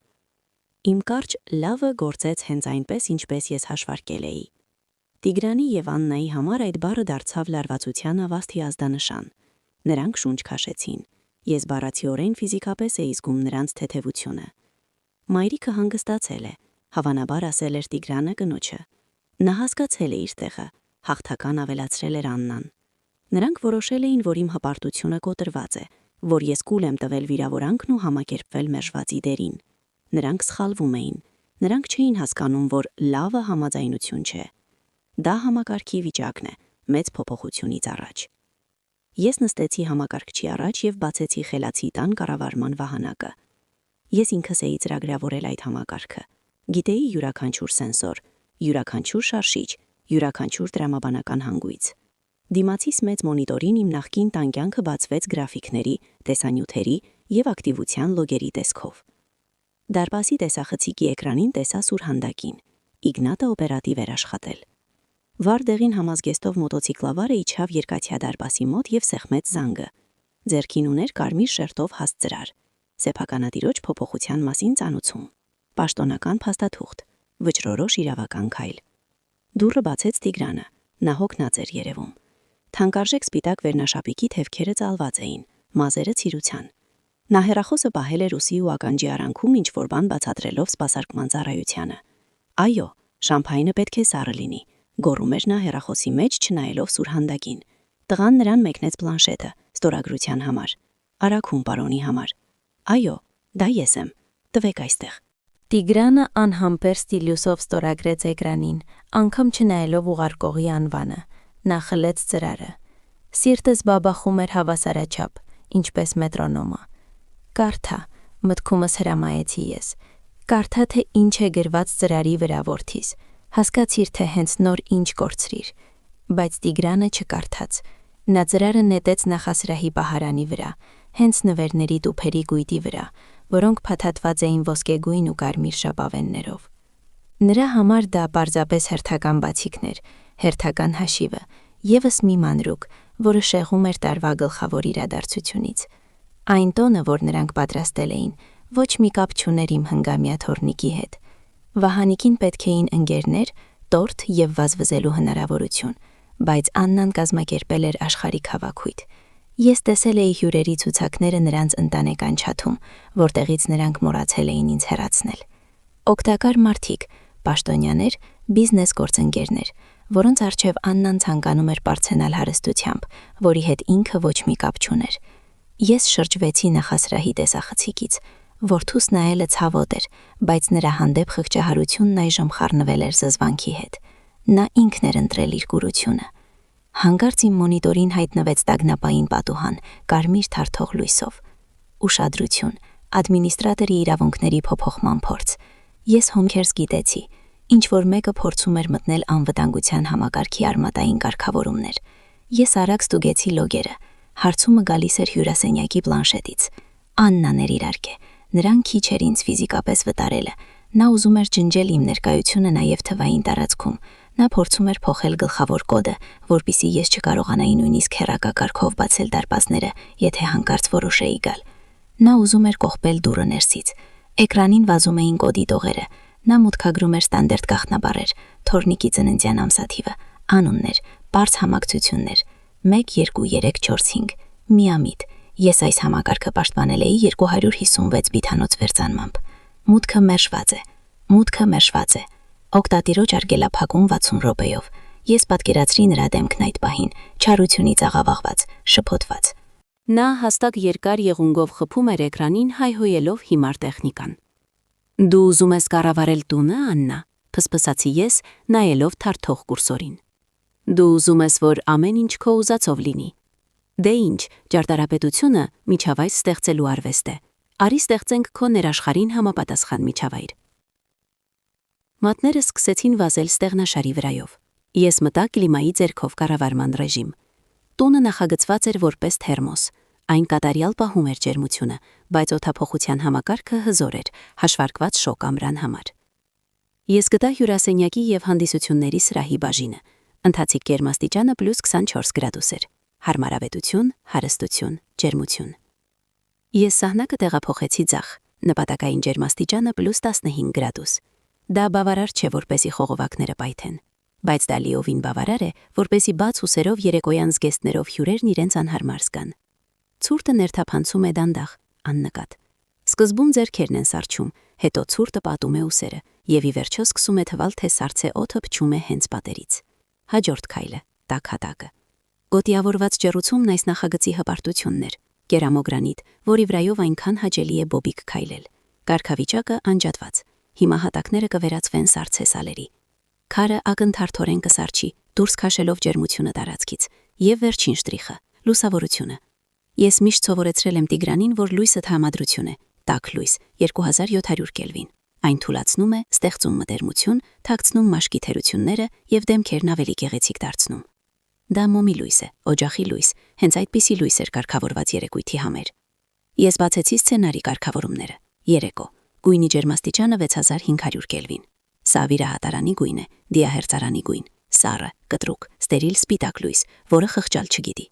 Իմ կարճ լավը գործեց հենց այնպես, ինչպես ես հաշվարկել էի։ Տիգրանի եւ Աննայի համար այդ բառը դարձավ լարվածության ավաստի ազդանշան։ Նրանք շունչ քաշեցին։ Ես բառացիորեն ֆիզիկապես էի զգում նրանց թեթևությունը։ Մայրիկը հանգստացել է, հավանաբար ասել էր Տիգրանը կնոջը։ Նա հասկացել է իր տեղը, հաղթական ավելացրել էր Աննան։ Նրանք որոշել էին, որ իմ հպարտությունը կոտրված է, որ ես կուլ եմ տվել վիրավորանքն ու համակերպվել մերժվածի դերին։ Նրանք սխալվում էին։ Նրանք չէին հասկանում, որ լավը համաձայնություն չէ։ Դա համակարգի վիճակն է, մեծ փոփոխությունից առաջ։ Ես նստեցի համակարգչի առաջ եւ բացեցի խելացի տան կառավարման վահանակը։ Ես ինքս էի ծրագրավորել այդ համակարգը։ Գիտեի յուրաքանչյուր սենսոր, յուրաքանչյուր շարժիչ, յուրաքանչյուր դրամաբանական հանգույց։ Դիմացիս մեծ մոնիտորին իմ նախկին տանկյանքը բացվեց գրաֆիկների, տեսանյութերի եւ ակտիվության լոգերի տեսքով։ Դարպասի տեսախցիկի էկրանին տեսա սուրհանդակին։ Իգնատը օպերատիվ էր աշխատել։ Վարդեղին համազգեստով մոտոցիկլավարը իջավ երկաթյա դարպասի մոտ եւ սեղմեց զանգը։ Ձեռքին ուներ կարմիր շերտով հաստ ծրար։ Սեփականատիրոջ փոփոխության մասին ծանուցում։ Պաշտոնական փաստաթուղթ, վճռորոշ իրավական քայլ։ Դուռը բացեց Տիգրանը։ Նա հոգնած էր երևում։ Թանկարժեք սպիտակ վերնաշապիկի թևքերը ծալված էին, մազերը ցիրուցան։ Նա հեռախոսը պահել էր ուսի ու ականջի արանքում, ինչ որ բան բացատրելով սպասարկման ծառայությանը։ Այո, շամփայնը պետք է սառը լինի, գոռում էր նա հեռախոսի մեջ, չնայելով սուրհանդակին։ Տղան նրան մեկնեց պլանշետը, ստորագրության համար։ Արաքուն պարոնի համար։ Այո, դա ես եմ։ Տվեք այստեղ։ Տիգրանը անհամբեր ստիլյուսով ստորագրեց էկրանին, անգամ չնայելով ուղարկողի անվանը։ Նա խլեց ծրարը։ Սիրտս բաբախում էր հավասարաչափ, ինչպես մետրոնոմը։ Կարդա, մտքումս հրամայեցի ես։ Կարդա, թե ինչ է գրված ծրարի վրա որդիս։ Հասկացիր, թե հենց նոր ինչ կորցրիր։ Բայց Տիգրանը չկարդաց։ Նա ծրարը նետեց նախասրահի պահարանի վրա, հենց նվերների տուփերի գույտի վրա, որոնք փաթաթված էին ոսկեգույն ու կարմիր շապավեններով։
Նրա համար դա պարզապես հերթական բացիկներ, հերթական հաշիվը, եւս մի մանրուք, որը շեղում էր տարվա գլխավոր իրադարձությունից։ Այն տոնը, որ նրանք պատրաստել էին, ոչ մի կապ չուներ իմ հնգամյա թոռնիկի հետ։ Վահանիկին պետք էին ընկերներ, տորթ եւ վազվզելու հնարավորություն, բայց Աննան կազմակերպել էր աշխարհիկ հավաքույթ։ Ես տեսել էի հյուրերի ցուցակները նրանց ընտանեկան չաթում, որտեղից նրանք մոռացել էին ինձ հեռացնել։ Օգտակար մարդիկ, պաշտոնյաներ, բիզնես գործընկերներ, որոնց առջև Աննան ցանկանում էր պարծենալ հարստությամբ, որի հետ ինքը ոչ մի կապ չուներ։ Ես շրջվեցի նախասրահի տեսախցիկից, որդուս նայելը ցավոտ էր, բայց նրա հանդեպ խղճահարությունն այժմ խառնվել էր զզվանքի հետ։ Նա ինքն էր ընտրել իր կուրությունը։ Հանկարծ իմ մոնիտորին հայտնվեց տագնապային պատուհան, կարմիր թարթող լույսով։ Ուշադրություն, ադմինիստրատորի իրավունքների փոփոխման փորձ։ Ես հոնքերս գիտեցի, ինչ որ մեկը փորձում էր մտնել անվտանգության համակարգի արմատային կարգավորումներ։ Ես արագ ստուգեցի լոգերը։ Հարցումը գալիս էր հյուրասենյակի պլանշետից։ Աննան էր իհարկե, նրան քիչ էր ինձ ֆիզիկապես վտարելը։ Նա ուզում էր ջնջել իմ ներկայությունը նաև թվային տարածքում։ Նա փորձում էր փոխել գլխավոր կոդը, որպեսզի ես չկարողանայի նույնիսկ հեռակակարգով բացել դարպասները, եթե հանկարծ որոշեի գալ։ Նա ուզում էր կողպել դուռը ներսից։ Էկրանին վազում էին կոդի տողերը։ Նա մուտքագրում էր ստանդարտ գաղտնաբառեր, թոռնիկի ծննդյան ամսաթիվը, անուններ, պարզ համակցություններ, 1, 2, 3, 4, 5, միամիտ։ Ես այս համակարգը պաշտպանել էի 256 բիթանոց վերծանմամբ։ Մուտքը մերժված է։ Օգտատիրոջ արգելափակում 60 րոպեով։ Ես պատկերացրի նրա դեմքն այդ պահին, չարությունից աղավաղված, շփոթված։
Նա հաստատ երկար եղունգով խփում էր էկրանին, հայհոյելով հիմար տեխնիկան։ Դու ուզում ես կառավարել տունը, Աննա, փսփսացի ես, նայելով թարթող կուրսորին։ Դու ուզում ես, որ ամեն ինչ քո ուզածով լինի։ Դե ինչ, ճարտարապետությունը միջավայր ստեղծելու արվեստ է։ Արի ստեղծենք քո ներաշխարհին համապատասխան միջավայր։ Մատները սկսեցին վազել ստեղնաշարի վրայով։ Ես մտա կլիմայի ձեռքով կառավարման ռեժիմ։ Տունը նախագծված էր որպես թերմոս։ Այն կատարյալ պահում էր ջերմությունը, բայց օդափոխության համակարգը հզոր էր, հաշվարկված շոկ ամռան համար։ Ես գտա հյուրասենյակի եւ հանդիսությունների սրահի բաժինը։ Ընթացիկ ջերմաստիճանը +24 գրադուս էր։ Հարմարավետություն, հարստություն, ջերմություն։ Ես սահնակը տեղափոխեցի ձախ, նպատակային ջերմաստիճանը +15 գրադուս։ Դա բավարար չէ, որպեսի խողովակները պայթեն, բայց դա լիովին բավարար է, որպեսի բաց ուսերով երեկոյան զգեստներով հյուրերն իրենց անհարմար զգան։ Ցուրտը ներթափանցում է դանդաղ, աննկատ։ Սկզբում ձեռքերն են սառչում, հետո ցուրտը պատում է ուսերը, եւ ի վերջո սկսում է թվալ, թե սառցե օդը փչում է հենց պատերից։ Հաջորդ քայլը՝ տաք հատակը։ Գոտիավորված ջեռուցումն այս նախագծի հպարտությունն էր, կերամոգրանիտ, որի վրայով այնքան հաճելի է բոբիկ քայլել։ Կարգավիճակը անջատված։ Հիմա հատակները կվերածվեն սառցե սալերի։ Քարը ակնթարթորեն կսառչի, դուրս քաշելով ջերմությունը տարածքից, եւ վերջին շտրիխը՝ լուսավորությունը։ Ես միշտ սովորեցրել եմ Տիգրանին, որ լույսը համադրություն է, տաք լույս, 2700 կելվին։ Այն թուլացնում է, ստեղծում մտերմություն, թաքցնում մաշկի թերությունները եւ դեմքերն ավելի գեղեցիկ դարձնում։ Դա մոմի լույս է, օջախի լույս, հենց այդպիսի լույս էր կարգավորված երեկույթի համար։ Ես բացեցի սցենարի կարգավորումները։ Երեկո, գույնի ջերմաստիճանը 6500 կելվին։ Սա վիրահատարանի գույն է, դիահերձարանի գույն, սառը, կտրուկ, ստերիլ սպիտակ լույս, որը խղճալ չգիտի։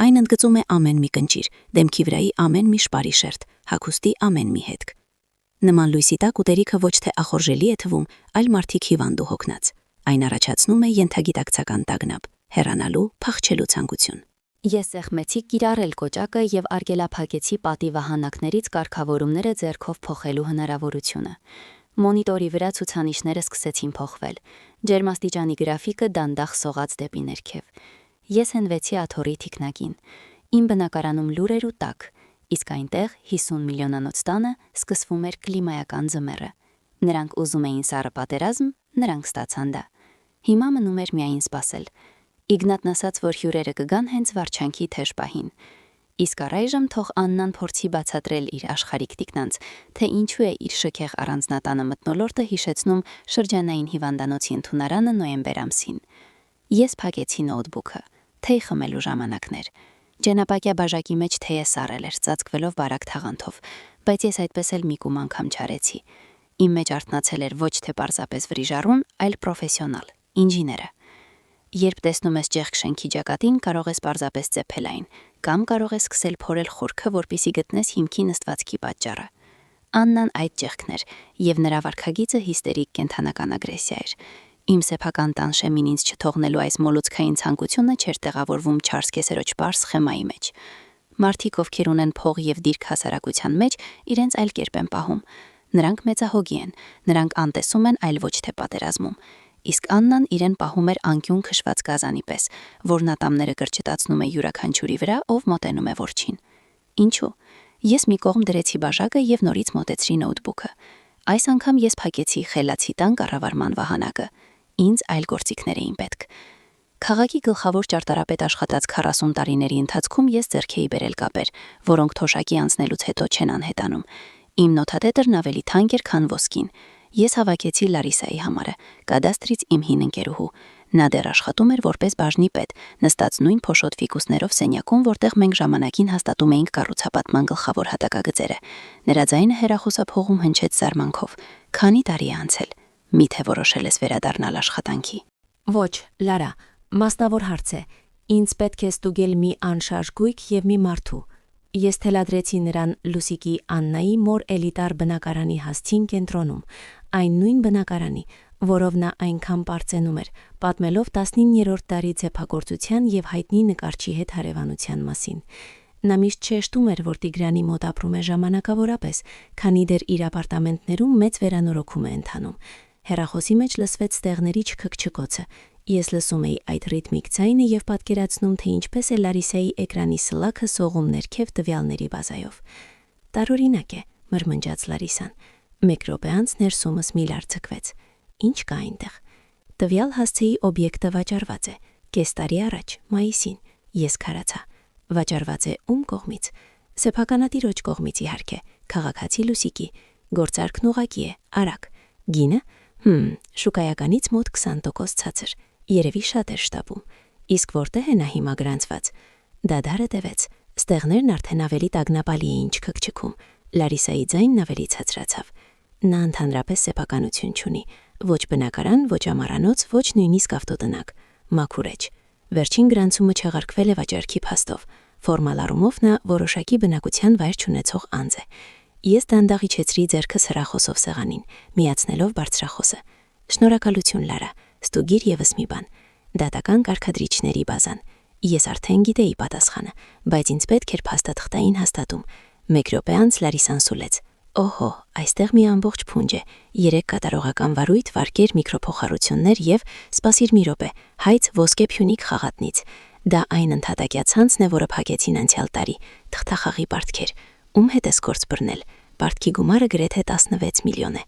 Այն ընդգծում է ամեն մի կնճիր, դեմքի վրայի ամեն մի շպարի շերտ, հագուստի ամեն մի հետք։ Նման լույսի տակ ուտելիքը ոչ թե ախորժելի է թվում, այլ մարդիկ հիվանդ ու հոգնած։ Այն առաջացնում է ենթագիտակցական տագնապ, հեռանալու, փախչելու ցանկություն։ Ես սեղմեցի կիրառել կոճակը եւ արգելափակեցի պատի վահանակներից կարգավորումները ձեռքով փոխելու հնարավորությունը։ Մոնիտորի վրա ցուցանիշները սկսեցին փոխվել։ Ջերմաստիճանի գրաֆիկը դանդաղ սողաց դեպի ներքև։ Ես հենվեցի աթոռի թիկնակին։ Իմ բնակարանում լուր էր ու տաք, իսկ այնտեղ 50 միլիոնանոց տանը սկսվում էր կլիմայական ձմեռը։ Նրանք ուզում էին սառը պատերազմ, նրանք ստացան դա։ Հիմա մնում էր միայն սպասել։ Իգնատն ասաց, որ հյուրերը կգան հենց վարչանքի թեժ պահին։ Իսկ առայժմ թող Աննան փորձի բացատրել իր աշխարհիկ տիկնանց, թե ինչու է իր շքեղ առանձնատանը մթնոլորտը հիշեցնում շրջանային հիվանդանոցի ընդունարանը նոյեմբեր ամսին։ Ես փակեցի նոութբուքը, թեյ խմելու ժամանակներ։ Ջենապակյա բաժակի մեջ թեյը սառել էր, ծածկվելով բարակ թաղանթով, բայց ես այդպես էլ մի կում անգամ չարեցի։ Իմ մեջ արթնացել էր ոչ թե պարզապես վրիժառուն, այլ պրոֆեսիոնալ, ինժեները։ Երբ տեսնում ես ճեղք շենքի ճակատին, կարող ես պարզապես ծեփել այն, կամ կարող ես սկսել փորել խորքը, որպեսզի գտնես հիմքի նստվածքի պատճառը։ Աննան այդ ճեղքն էր, եւ նրա վարքագիծը հիստերիկ կենթանական ագրեսիա էր։ Իմ սեփական տանշեմին ինձ չթողնելու այս մոլուցքային ցանկությունը չէր տեղավորվում Չարլզ Կեսերոջ պարզ սխեմայի մեջ։ Մարդիկ, ովքեր ունեն փող եւ դիրք հասարակության մեջ, իրենց այլ կերպ են պահում։ Նրանք մեծահոգի են, նրանք անտեսում են, այլ ոչ թե պատերազմում։ Իսկ Աննան իրեն պահում էր անկյուն քշված գազանի պես, որն ատամները կրճտացնում է յուրաքանչյուրի վրա, ով մոտենում է որջին։ Ինչու՞։ Ես մի կողմ դրեցի բաժակը եւ նորից մոտեցրի նոութբուքը։ Այս անգամ ես փակեցի խելացի տան կառավարման վահանակը։ Ինձ այլ գործիքներ էին պետք։ Քաղաքի գլխավոր ճարտարապետ աշխատած 40 տարիների ընթացքում ես ձեռք էի բերել կապեր, որոնք թոշակի անցնելուց հետո չեն անհետանում։ Իմ նոթատետրն ավելի թանկ էր, քան ոսկին։ Ես հավաքեցի Լարիսայի համարը, կադաստրից իմ հին ընկերուհու։ Նա դեռ աշխատում էր որպես բաժնի պետ, նստած նույն փոշոտ ֆիկուսներով սենյակում, որտեղ մենք ժամանակին հաստատում էինք կառուցապատման գլխավոր հատակագծերը։ Նրա ձայնը հեռախոսափողում հնչեց զարմանքով։ Քանի տարի է անցել։ Միթե որոշել ես վերադառնալ աշխատանքի։
Ոչ, Լարա, մասնավոր հարց է։ Ինձ պետք է ստուգել մի անշարժ գույք եւ մի մարդու։ Ես թելադրեցի նրան Լուսիկի Աննայի մոր էլիտար բնակարանի հասցին կենտրոնում, այն նույն բնակարանի, որով նա այնքան պարծենում էր, պատմելով 19-րդ դարի ձեփագործության եւ հայտնի նկարչի հետ հարևանության մասին։ Նա միշտ շեշտում էր, որ Տիգրանի մոտ ապրում է ժամանակավորապես, քանի դեռ իր ապարտամենտներում մեծ վերանորոգում է ընթանում։ Հեռախոսի մեջ լսվեց ստեղների չքքչկոցը։ Ես լսում էի այդ ռիթմիկ ձայնը եւ պատկերացնում, թե ինչպես է Լարիսայի էկրանի սլաքը սողում ներքև տվյալների բազայով։ Տարօրինակ է, մրմնջաց Լարիսան։ Մեկ րոպե անց ներսումս մի լար ցկվեց։ Ինչ կա այնտեղ։ Տվյալ հասցեի օբյեկտը վաճառված է։ Կես տարի առաջ, մայիսին, ես քարացա։ Վաճառված է ում կողմից։ Սեփականատիրոջ կողմից իհարկե, քաղաքացի Լուսիկի։ Գործարքն ուղղակի է, արագ։ Գինը, շուկայականից մոտ 20% ցածր։ Երևի շատ էր շտապում։ Իսկ որտե՞ղ է նա հիմա գրանցված։ Դադարը տևեց։ Ստեղներն արդեն ավելի տագնապալի էին չքքչքում։ Լարիսայի ձայնն ավելի ցածրացավ։ Նա ընդհանրապես սեփականություն չունի։ Ոչ բնակարան, ոչ ամառանոց, ոչ նույնիսկ ավտոտնակ։ Մաքուր էջ։ Վերջին գրանցումը չեղարկվել է վաճառքի փաստով։ Ֆորմալ առումով նա որոշակի բնակության վայր չունեցող անձ է։ Ես դանդաղ իջեցրի ձեռքս հեռախոսով սեղանին, միացնելով բարձրախոսը։ Շնորհակալություն, Լարա, ստուգիր եւս մի բան։ Դատական կարգադրիչների բազան։ Ես արդեն գիտեի պատասխանը, բայց ինձ պետք էր փաստաթղթային հաստատում։ Մեկ րոպե անց Լարիսան սուլեց։ Օհո, այստեղ մի ամբողջ փունջ է, 3 կատարողական վարույթ, վարկեր, միկրոփոխառություններ եւ, սպասիր մի րոպե, հայց ոսկե փյունիկ խաղատնից։ Դա այն ընդհատակյա ցանցն է, որը փակեցին անցյալ տարի, թղթախաղի պարտքեր։ Ում հետ ես կորց բռնել։ Պարտքի գումարը գրեթե 16 միլիոն է։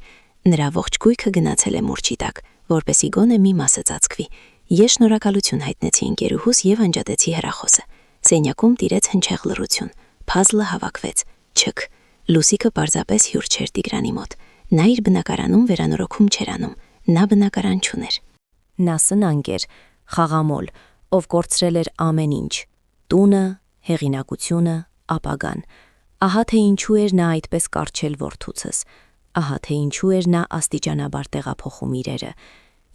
Նրա ողջ գույքը գնացել է մուրճի տակ, որպեսի գոնե մի մասը ծածկվի։ Ես շնորհակալություն հայտնեցի ընկերուհուս եւ անջատեցի հեռախոսը։ Սենյակում տիրեց հնչեղ լռություն։ Փազլը հավաքվեց։ Չք։ Լուսիկը պարզապես հյուր չէր Տիգրանի մոտ։ Նա իր բնակարանում վերանորոգում չէր անում։ Նա բնակարան չուներ։ Նա սնանկ էր, խաղամոլ, ով կորցրել էր ամեն ինչ. տունը, հեղինակությունը, ապագան։ Ահա թե ինչու էր նա այդպես կարճել որդուցս։ Ահա թե ինչու էր նա աստիճանաբար տեղափոխում իրերը։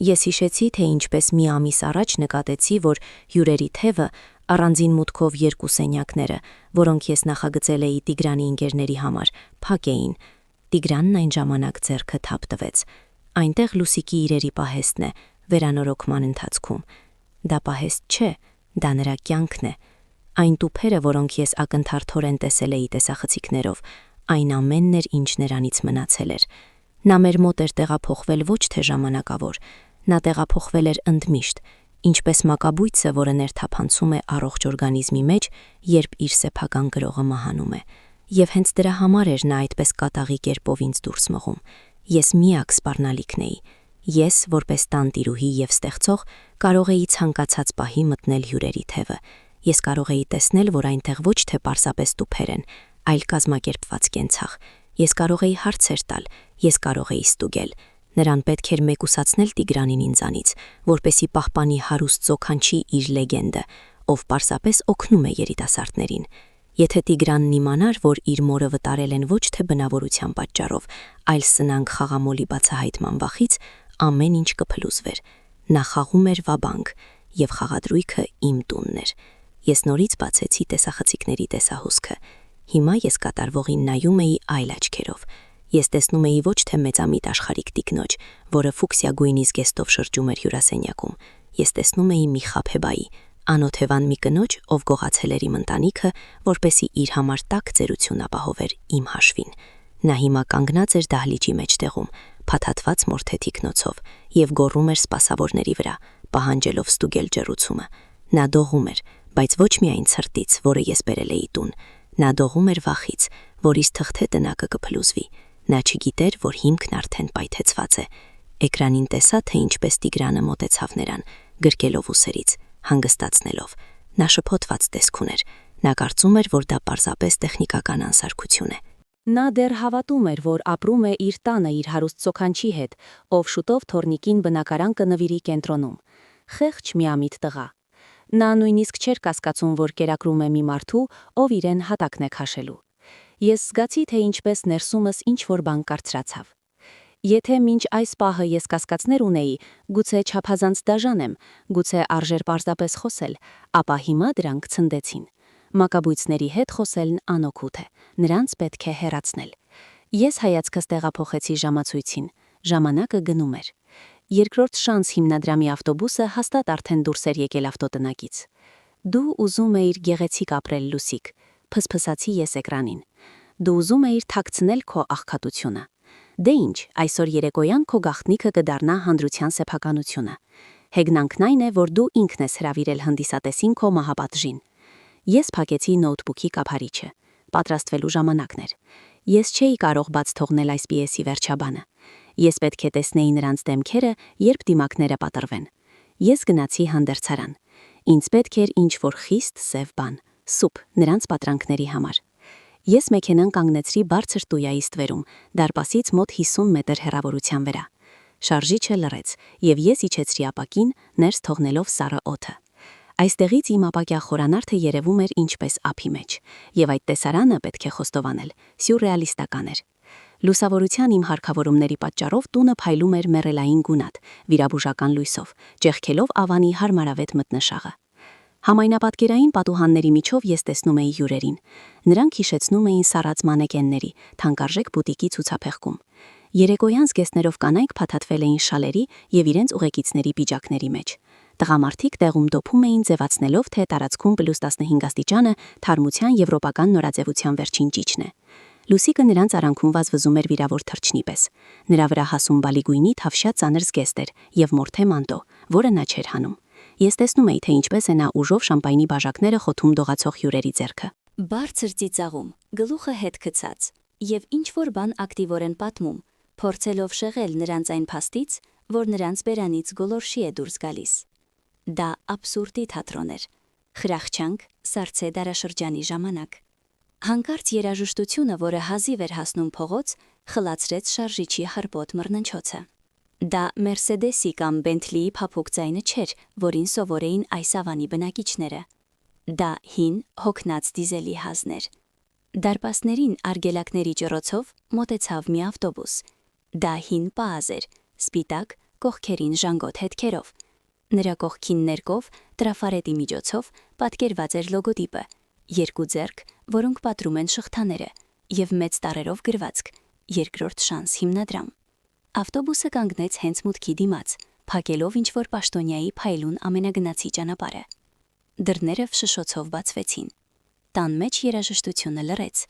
Ես հիշեցի, թե ինչպես մի ամիս առաջ նկատեցի, որ հյուրերի թևը առանձին մուտքով 2 սենյակները, որոնք ես նախագծել էի Տիգրանի ընկերների համար, փակ էին։ Տիգրանն այն ժամանակ ձեռքը թափ տվեց։ Այնտեղ Լուսիկի իրերի պահեստն է, վերանորոգման ընթացքում։ Դա պահեստ չէ, դա նրա կյանքն է։ Այն տուփերը, որոնք ես ակնթարթորեն տեսել էի տեսախցիկներով, այն ամենն էր, ինչ նրանից մնացել էր։ Նա մեր մոտ էր տեղափոխվել ոչ թե ժամանակավոր, նա տեղափոխվել էր ընդմիշտ, ինչպես մակաբույծը, որը ներթափանցում է առողջ օրգանիզմի մեջ, երբ իր սեփական գրողը մահանում է։ Եվ հենց դրա համար էր նա այդպես կատաղի կերպով ինձ դուրս մղում։ Ես միակ սպառնալիքն էի։ Ես, որպես տանտիրուհի եւ ստեղծող, կարող էի ցանկացած պահի մտնել հյուրերի թևը։ Ես կարող էի տեսնել, որ այնտեղ ոչ թե պարզապես տուփեր են, այլ կազմակերպված կենցաղ։ Ես կարող էի հարցեր տալ, ես կարող էի ստուգել։ Նրան պետք էր մեկուսացնել Տիգրանին ինձանից, որպեսի պահպանի հարուստ զոքանչի իր լեգենդը, ով պարզապես օգնում է երիտասարդներին։
Եթե Տիգրանն իմանար, որ իր մորը վտարել են ոչ թե բնավորության պատճառով, այլ սնանկ խաղամոլի բացահայտման վախից, ամեն ինչ կփլուզվեր։ Նա խաղում էր վաբանկ, եւ խաղադրույքը իմ տունն էր։ Ես նորից բացեցի տեսախցիկների տեսահոսքը։ Հիմա ես կատարվողին նայում էի այլ աչքերով։ Ես տեսնում էի ոչ թե մեծամիտ աշխարհիկ տիկնոջ, որը ֆուկսիա գույնի զգեստով շրջում էր հյուրասենյակում։ Ես տեսնում էի մի խաբեբայի, անօթևան մի կնոջ, ով գողացել էր իմ ընտանիքը, որպեսի իր համար տաք ծերություն ապահովեր իմ հաշվին։ Նա հիմա կանգնած էր դահլիճի մեջտեղում, փաթաթված մորթե թիկնոցով, եւ գոռում էր սպասավորների վրա, պահանջելով ստուգել ջեռուցումը։ Նա դողում էր, բայց ոչ միայն ցրտից, որը ես բերել էի տուն։ Նա դողում էր վախից, որ իր թղթե տնակը կփլուզվի։ Նա չգիտեր, որ հիմքն արդեն պայթեցված է։ Էկրանին տեսա, թե ինչպես Տիգրանը մոտեցավ նրան, գրկելով ուսերից, հանգստացնելով։ Նա շփոթված տեսք ուներ։ Նա կարծում էր, որ դա պարզապես տեխնիկական անսարքություն է։
Նա դեռ հավատում էր, որ ապրում է իր տանը իր հարուստ սոքանչի հետ, ով շուտով թորնիկին բնակարան կնվիրի կենտրոնում։ Խեղճ միամիտ տղա։ Նա նույնիսկ չէր կասկածում, որ կերակրում է մի մարդու, ով իրեն հատակն է քաշելու։ Ես զգացի, թե ինչպես ներսումս ինչ-որ բան կարծրացավ։ Եթե մինչ այս պահը ես կասկածներ ունեի, գուցե չափազանց դաժան եմ, գուցե արժեր պարզապես խոսել, ապա հիմա դրանք ցնդեցին։ Մակաբույծների հետ խոսելն անօգուտ է, նրանց պետք է հեռացնել։ Ես հայացքս տեղափոխեցի ժամացույցին, ժամանակը գնում էր։ Երկրորդ շանս հիմնադրամի ավտոբուսը հաստատ արդեն դուրս էր եկել ավտոտնակից։ Դու ուզում էիր գեղեցիկ ապրել, Լուսիկ, փսփսացի ես էկրանին։ Դու ուզում էիր թաքցնել քո աղքատությունը։ Դե ինչ, այսօր երեկոյան քո գաղտնիքը կդառնա հանրության սեփականությունը։ Հեգնանքն այն է, որ դու ինքն ես հրավիրել հանդիսատեսին քո մահապատժին։ Ես փակեցի նոթբուքի կափարիչը։ Պատրաստվելու ժամանակն էր։ Ես չէի կարող բաց թողնել այս պիեսի վերջաբանը։ Ես պետք է տեսնեի նրանց դեմքերը, երբ դիմակները պատռվեն։ Ես գնացի հանդերձարան։ Ինձ պետք էր ինչ-որ խիստ սև բան, սուփ նրանց պատրանքների համար։ Ես մեքենան կանգնեցրի բարձր տույայի ստվերում, դարպասից մոտ 50 մետր հեռավորության վրա։ Շարժիչը լռեց, եւ ես իջեցրի ապակին, ներս թողնելով սառը օդը։ Այստեղից իմ ապակյա խորանարդը երևում էր ինչպես ափի մեջ, եւ այդ տեսարանը պետք է խոստովանել, սյուրռեալիստական էր։ Լուսավորության իմ հարկավորումների պատճառով տունը փայլում էր մեռելային գունատ, վիրաբուժական լույսով, ճեղքելով ավանի հարմարավետ մտնշաղը։ Համայնապատկերային պատուհանների միջով ես տեսնում էի հյուրերին։ Նրանք հիշեցնում էին սառած մանեկենների, թանկարժեք բուտիկի ցուցափեղկում։ Երեկոյան զգեստներով կանայք փաթաթվել էին շալերի եւ իրենց ուղեկիցների պիջակների մեջ։ Տղամարդիկ տեղում դոփում էին ձևացնելով, թե տարածքում +15 աստիճանը թարմության եվրոպական նորաձևության վերջին ճիճն է։ Լուսիկը նրանց արանքում վազվզում էր վիրավոր թռչնի պես։ Նրա վրա հասուն բալիգույնի թավշյա ծանր զգեստ էր եւ մորթե մանտո, որը նա չէր հանում։ Ես տեսնում էի, թե ինչպես է նա ուժով շամպայնի բաժակները խոթում դողացող հյուրերի ձեռքը։
Բարձր ծիծաղում, գլուխը հետ գցած, եւ ինչ-որ բան ակտիվորեն պատմում, փորձելով շեղել նրանց այն փաստից, որ նրանց բերանից գոլորշի է դուրս գալիս։ Դա աբսուրդի թատրոն էր։ Խրախճանք, սառցե դարաշրջանի ժամանակ։ Հանկարծ երաժշտությունը, որը հազիվ էր հասնում փողոց, խլացրեց շարժիչի հրբոտ մռնչոցը։ Դա Մերսեդեսի կամ Բենթլիի փափուկ ձայնը չէր, որին սովոր էին այս ավանի բնակիչները։ Դա հին, հոգնած դիզելի հազն էր։ Դարպասներին արգելակների ջրոցով մոտեցավ մի ավտոբուս։ Դա հին պաազ էր, սպիտակ, կողքերին ժանգոտ հետքերով։ Նրա կողքին ներկով, տրաֆարետի միջոցով պատկերված էր լոգոտիպը, երկու ձեռք, որոնք պատրում են շղթաները, եւ մեծ տառերով գրվածք՝ երկրորդ շանս հիմնադրամ։ Ավտոբուսը կանգնեց հենց մուտքի դիմաց, փակելով ինչ-որ պաշտոնյայի փայլուն ամենագնացի ճանապարհը։ Դռները ֆշշոցով բացվեցին։ Տան մեջ երաժշտությունը լռեց։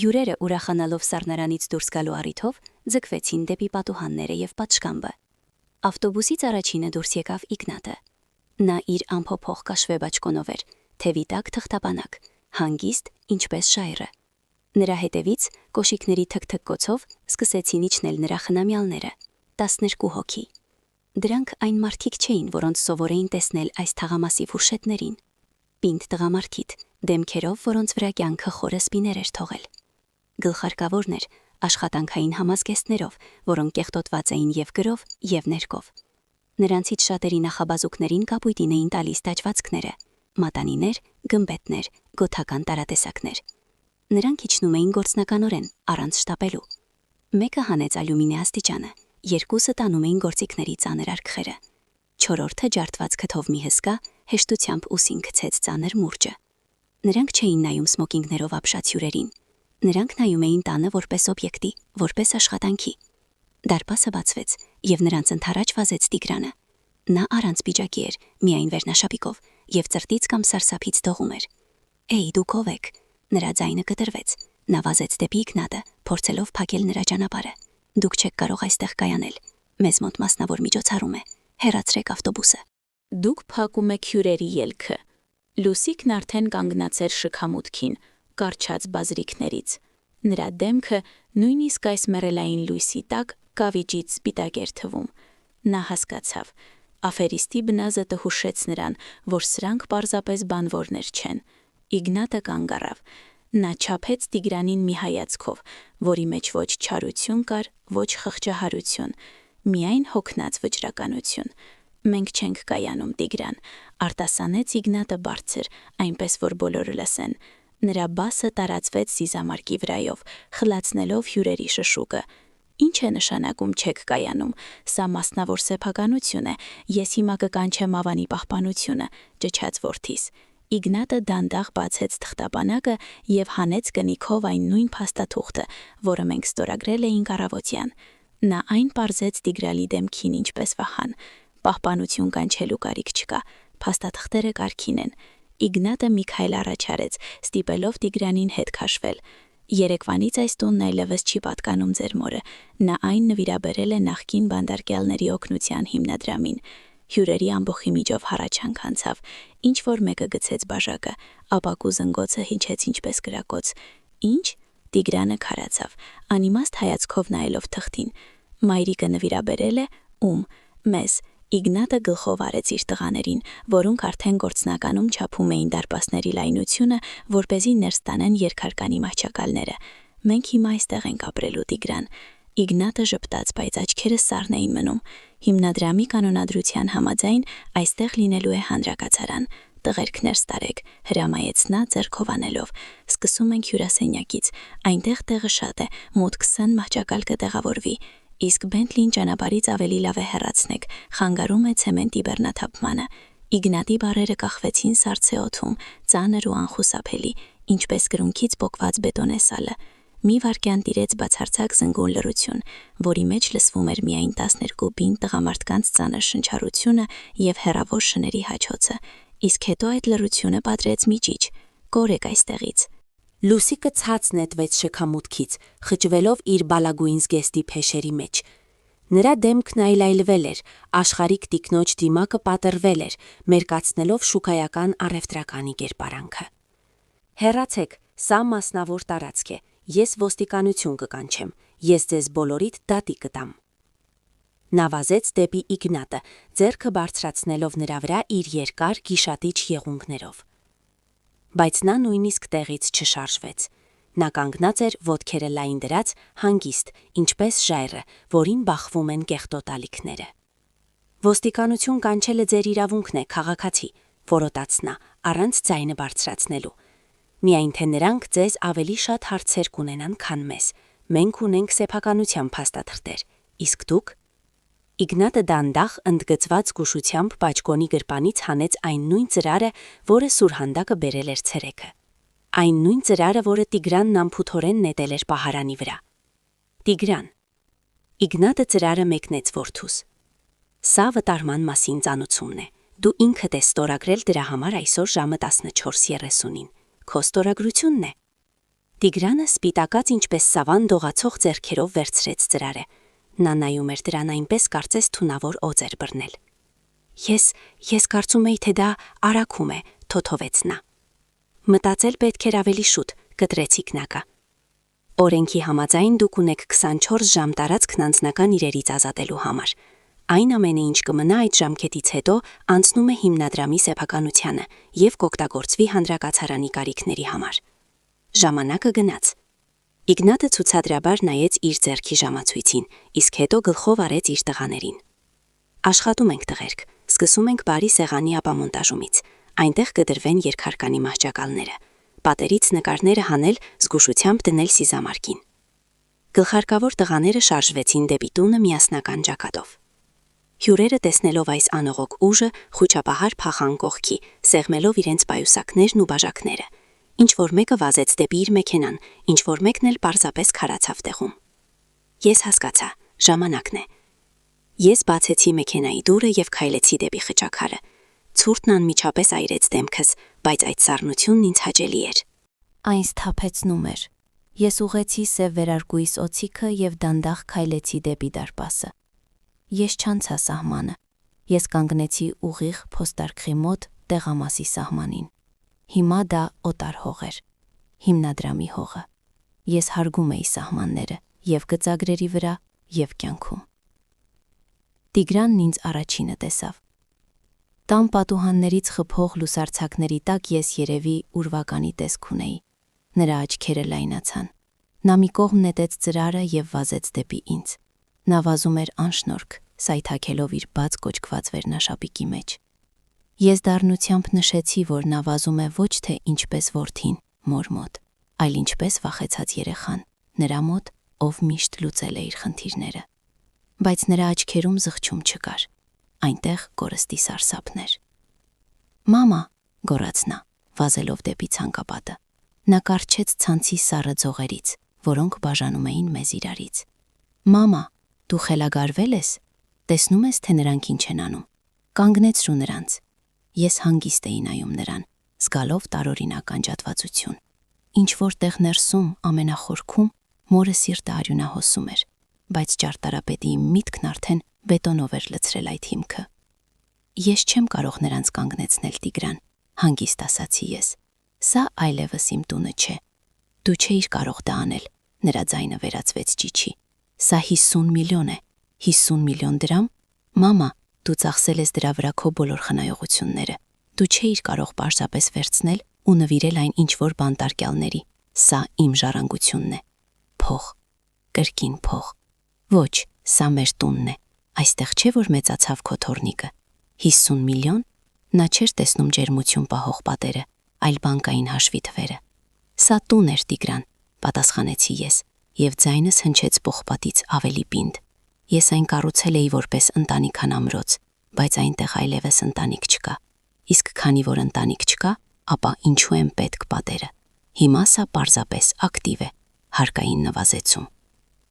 Հյուրերը, ուրախանալով սառնարանից դուրս գալու առիթով, ձգվեցին դեպի պատուհանները եւ պատշկամբը։ Ավտոբուսից առաջինը դուրս եկավ Իգնատը։ Նա իր ամփոփող կաշվե բաճկոնով էր, թևի տակ թղթապանակ, հանգիստ, ինչպես շայռը։ Նրա հետևից կոշիկների թքթքոցով սկսեցին իջնել նրա խնամյալները, 12 հոգի։ Դրանք այն մարդիկ չէին, որոնց սովոր էին տեսնել այս թաղամասի ֆուրշետներին։ Պինդ տղամարդիկ, դեմքերով, որոնց վրա կյանքը խորը սպիներ էր թողել։ Գլխարկավորն էր, աշխատանքային համազգեստներով, որոնք կեղտոտված էին եւ գրով, եւ ներկով։ Նրանցից շատերի նախաբազուկներին կապույտին էին տալիս տաճվածքները, մատանիներ, գմբեթներ, գոթական տարատեսակներ։ Նրանք իջնում էին գործնականորեն, առանց շտապելու։ Մեկը հանեց ալյումինե աստիճանը, երկուսը տանում էին գործիքների ծանր արկղերը։ Չորրորդը ջարդված քթով մի հսկա, հեշտությամբ ուսին գցեց ծանր մուրճը։ Նրանք չէին նայում սմոկինգներով ապշած հյուրերին։ Նրանք նայում էին տանը որպես օբյեկտի, որպես աշխատանքի։ Դարպասը բացվեց, եւ նրանց ընդառաջ վազեց Տիգրանը։ Նա առանց պիջակի էր, միայն վերնաշապիկով, եւ ծրտից կամ սարսափից դողում էր։ «Էй, դուք ով եք»։ Նրա ձայնը կտրվեց։ Նա վազեց դեպի Իգնատը, փորձելով փակել նրա ճանապարհը։ «Դուք չեք կարող այստեղ կայանել։ Մեզ մոտ մասնավոր միջոցառում է։ Հեռացրեք ավտոբուսը»։
Դուք փակում եք հյուրերի ելքը։ Լուսիկն արդեն կանգնած էր շքամուտքին, կարճած բազրիքներից։ Նրա դեմքը նույնիսկ այս մեռելային լույսի տակ կավիճից սպիտակ էր թվում։ Նա հասկացավ. աֆերիստի բնազը տհուշեց նրան, որ սրանք պարզապես բանվորներ չեն։ Իգնատը կանգ առավ։ Նա չափեց Տիգրանին մի հայացքով, որի մեջ ոչ չարություն կար, ոչ խղճահարություն, միայն հոգնած վճռականություն։ «Մենք չենք կայանում, Տիգրան», արտասանեց Իգնատը բարձր, այնպես որ բոլորը լսեն։ Նրա բասը տարածվեց սիզամարկի վրայով, խլացնելով հյուրերի շշուկը։ «Ինչ է նշանակում չեք կայանում, սա մասնավոր սեփականություն է, ես հիմա կկանչեմ ավանի պահպանությունը», ճչաց որդիս։ Իգնատը դանդաղ բացեց թղթապանակը եւ հանեց կնիքով այն նույն փաստաթուղթը, որը մենք ստորագրել էինք առավոտյան։ Նա այն պարզեց Տիգրալի դեմքին ինչպես Վահան։ Պահպանություն կանչելու կարիք չկա, փաստաթղթերը կարգին են։ Իգնատը մի քայլ առաջ արեց, ստիպելով Տիգրանին հետ քաշվել։ «Երեկվանից այս տունն այլևս չի պատկանում ձեր մորը, նա այն նվիրաբերել է նախկին բանդարկյալների օգնության հիմնադրամին»։ Հյուրերի ամբոխի միջով հառաչանք անցավ, ինչ որ մեկը գցեց բաժակը, ապակու զնգոցը հնչեց ինչպես կրակոց։ «Ինչ»։ Տիգրանը քարացավ, անիմաստ հայացքով նայելով թղթին։ «Մայրիկը նվիրաբերել է ում»։ «Մեզ»։ Իգնատը գլխով արեց իր տղաներին, որոնք արդեն գործնականում չափում էին դարպասների լայնությունը, որպեսզի ներս տանեն երկհարկանի մահճակալները։ «Մենք հիմա այստեղ ենք ապրելու, Տիգրան»։ Իգնատը ժպտաց, բայց աչքերը սառն էին մնում։ Հիմնադրամի կանոնադրության համաձայն այստեղ լինելու է հանրակացարան։ «Տղերք ներս տարեք», հրամայեց նա ձեռքով անելով։ «Սկսում ենք հյուրասենյակից, այնտեղ տեղը շատ է, մոտ 20 մահճակալ կտեղավորվի։ Իսկ Բենթլին ճանապարհից ավելի լավ է հեռացնեք, խանգարում է ցեմենտի բեռնաթափմանը»։ Իգնատի բառերը կախվեցին սառցե օդում, ծանր ու անխուսափելի, ինչպես կրունկից պոկված բետոնե սալը։ Մի վայրկյան տիրեց բացարձակ զնգուն լռություն, որի մեջ լսվում էր միայն 12 բին տղամարդկանց ծանր շնչառությունը եւ հեռավոր շների հաչոցը։ Իսկ հետո այդ լռությունը պատրեց մի ճիչ. «Կորեք այստեղից»։
Լուսիկը ցած նետվեց շքամուտքից, խճվելով իր բալագույն զգեստի փեշերի մեջ։ Նրա դեմքն այլայլվել էր, աշխարհիկ տիկնոջ դիմակը պատռվել էր, մերկացնելով շուկայական առևտրականի կերպարանքը։ «Հեռացեք, սա մասնավոր տարածք է, ես ոստիկանություն կկանչեմ, ես ձեզ բոլորիդ դատի կտամ»։ Նա վազեց դեպի Իգնատը, ձեռքը բարձրացնելով նրա վրա իր երկար գիշատիչ եղունգներով։ Բայց նա նույնիսկ տեղից չշարժվեց։ Նա կանգնած էր ոտքերը լայն դրած, հանգիստ, ինչպես ժայռը, որին բախվում են կեղտոտալիքները։ «Ոստիկանություն կանչելը ձեր իրավունքն է, քաղաքացի», որոտաց նա, առանց ձայնը բարձրացնելու։ «Միայն թե նրանք ձեզ ավելի շատ հարցեր կունենան, քան մեզ։ Մենք ունենք սեփականության փաստաթղթեր, իսկ դուք»։ Իգնատը դանդաղ ընդգծված զգուշությամբ պաճկոնի գրպանից հանեց այն նույն ծրարը, որը սուրհանդակը բերել էր ցերեքը։ Այն նույն ծրարը, որը Տիգրանն անփութորեն նետել էր պահարանի վրա։ «Տիգրան»։ Իգնատը ծրարը մեկնեց որդուս։ «Սա վտարման մասին ծանուցումն է։ Դու ինքդ ես ստորագրել դրա համար այսօր ժամը 14:30-ին։ Քո ստորագրությունն է»։ Տիգրանը սպիտակած ինչպես սավան դողացող ձեռքերով վերցրեց ծրարը։ Նա նայում էր դրան այնպես, կարծես թունավոր օձ էր բռնել։ Ես կարծում էի, թե դա արագում է, թոթովեց նա։ «Մտածել պետք էր ավելի շուտ», կտրեց Իգնատը։ «Օրենքի համաձայն դուք ունեք 24 ժամ տարածքն անձնական իրերից ազատելու համար։ Այն ամենը, ինչ կմնա այդ ժամկետից հետո, անցնում է հիմնադրամի սեփականությանը եւ կօգտագործվի հանրակացարանի կարիքների համար»։ Ժամանակը գնաց։ Իգնատը ցուցադրաբար նայեց իր ձեռքի ժամացույցին, իսկ հետո գլխով արեց իր տղաներին։ «Աշխատում ենք, տղերք, սկսում ենք բարի սեղանի ապամոնտաժումից։
Այնտեղ կդրվեն երկհարկանի մահճակալները, պատերից նկարները հանել, զգուշությամբ դնել սիզամարկին։ Գլխարկավոր տղաները շարժվեցին դեպի տունը միասնական ճակատով։ Հյուրերը տեսնելով այս անողոք ուժը, խուճապահար փախան կողքի, սեղմելով իրենց պայուսակներն ու բաժակները։ Ինչ-որ մեկը վազեց դեպի իր մեքենան, ինչ-որ մեկն էլ պարզապես քարացավ տեղում։ Ես հասկացա, ժամանակն է։ Ես բացեցի մեքենայի դուռը և քայլեցի դեպի խճաքարը։ Ցուրտն անմիջապես այրեց դեմքս, բայց այդ սառնությունն ինձ հաճելի էր։
Այն սթափեցնում էր։ Ես ուղեցի սև վերարկուիս օձիքը և դանդաղ քայլեցի դեպի դարպասը։ Ես չանցա սահմանը։ Ես կանգնեցի ուղիղ փոստարկղի մոտ տեղամասի սահմանին։ Հիմա դա օտար հող էր։ Հիմնադրամի հողը։ Ես հարգում էի սահմանները և գծագրերի վրա, և կյանքում։ Տիգրանն ինձ առաջինը տեսավ։ Տան պատուհաններից խփող լուսարձակների տակ ես երևի ուրվականի տեսք ունեի։ Նրա աչքերը լայնացան։ Նա մի կողմ նետեց ծրարը և վազեց դեպի ինձ։ Նա վազում էր անշնորհք, սայթաքելով իր բաց կոճկված վերնաշապիկի մեջ։ Ես դառնությամբ նշեցի, որ նա վազում է ոչ թե ինչպես որդին, մոր մոտ, այլ ինչպես վախեցած երեխան, նրա մոտ, ով միշտ լուծել է իր խնդիրները։ Բայց նրա աչքերում զղջում չկար։ Այնտեղ կորստի սարսափներ։ «Մամա», գոռաց նա, վազելով դեպի ցանկապատը։ Նա կառչեց ցանցի սառը ձողերից, որոնք բաժանում էին մեզ իրարից։ «Մամա, դու խելագարվել ես։ Տեսնում ես, թե նրանք ինչ են անում։ Կանգնեցրու նրանց»։ Ես հանգիստ էի նայում նրան, զգալով տարօրինակ անջատվածություն։ Ինչ-որ տեղ ներսում, ամենախորքում, մորը սիրտը արյունահոսում էր, բայց ճարտարապետի իմ միտքն արդեն բետոնով էր լցրել այդ հիմքը։ «Ես չեմ կարող նրանց կանգնեցնել, Տիգրան», հանգիստ ասացի ես։ «Սա այլևս իմ տունը չէ։ Դու չէիր կարող դա անել», նրա ձայնը վերածվեց ճիչի։ «Սա 50 միլիոն է, 50 միլիոն դրամ։ Մամա, դու ծախսել ես դրա վրա քո բոլոր խնայողությունները։ Դու չէիր կարող պարզապես վերցնել ու նվիրել այն ինչ-որ բանտարկյալների։ Սա իմ ժառանգությունն է։ Փող, կրկին փող։ Ոչ, սա մեր տունն է։ Այստեղ չէ, որ մեծացավ քո թոռնիկը։ 50 միլիոն։ Նա չէր տեսնում ջերմություն պահող պատերը, այլ բանկային հաշվի թվերը։ Սա տուն էր, Տիգրան, պատասխանեցի ես, և ձայնս հնչեց պողպատից ավելի պինդ։ Ես այն կառուցել էի որպես ընտանիքան ամրոց, բայց այնտեղ այլևս ընտանիք չկա։ Իսկ քանի որ ընտանիք չկա, ապա ինչու են պետք պատերը։ Հիմա սա պարզապես ակտիվ է, հարկային նվազեցում։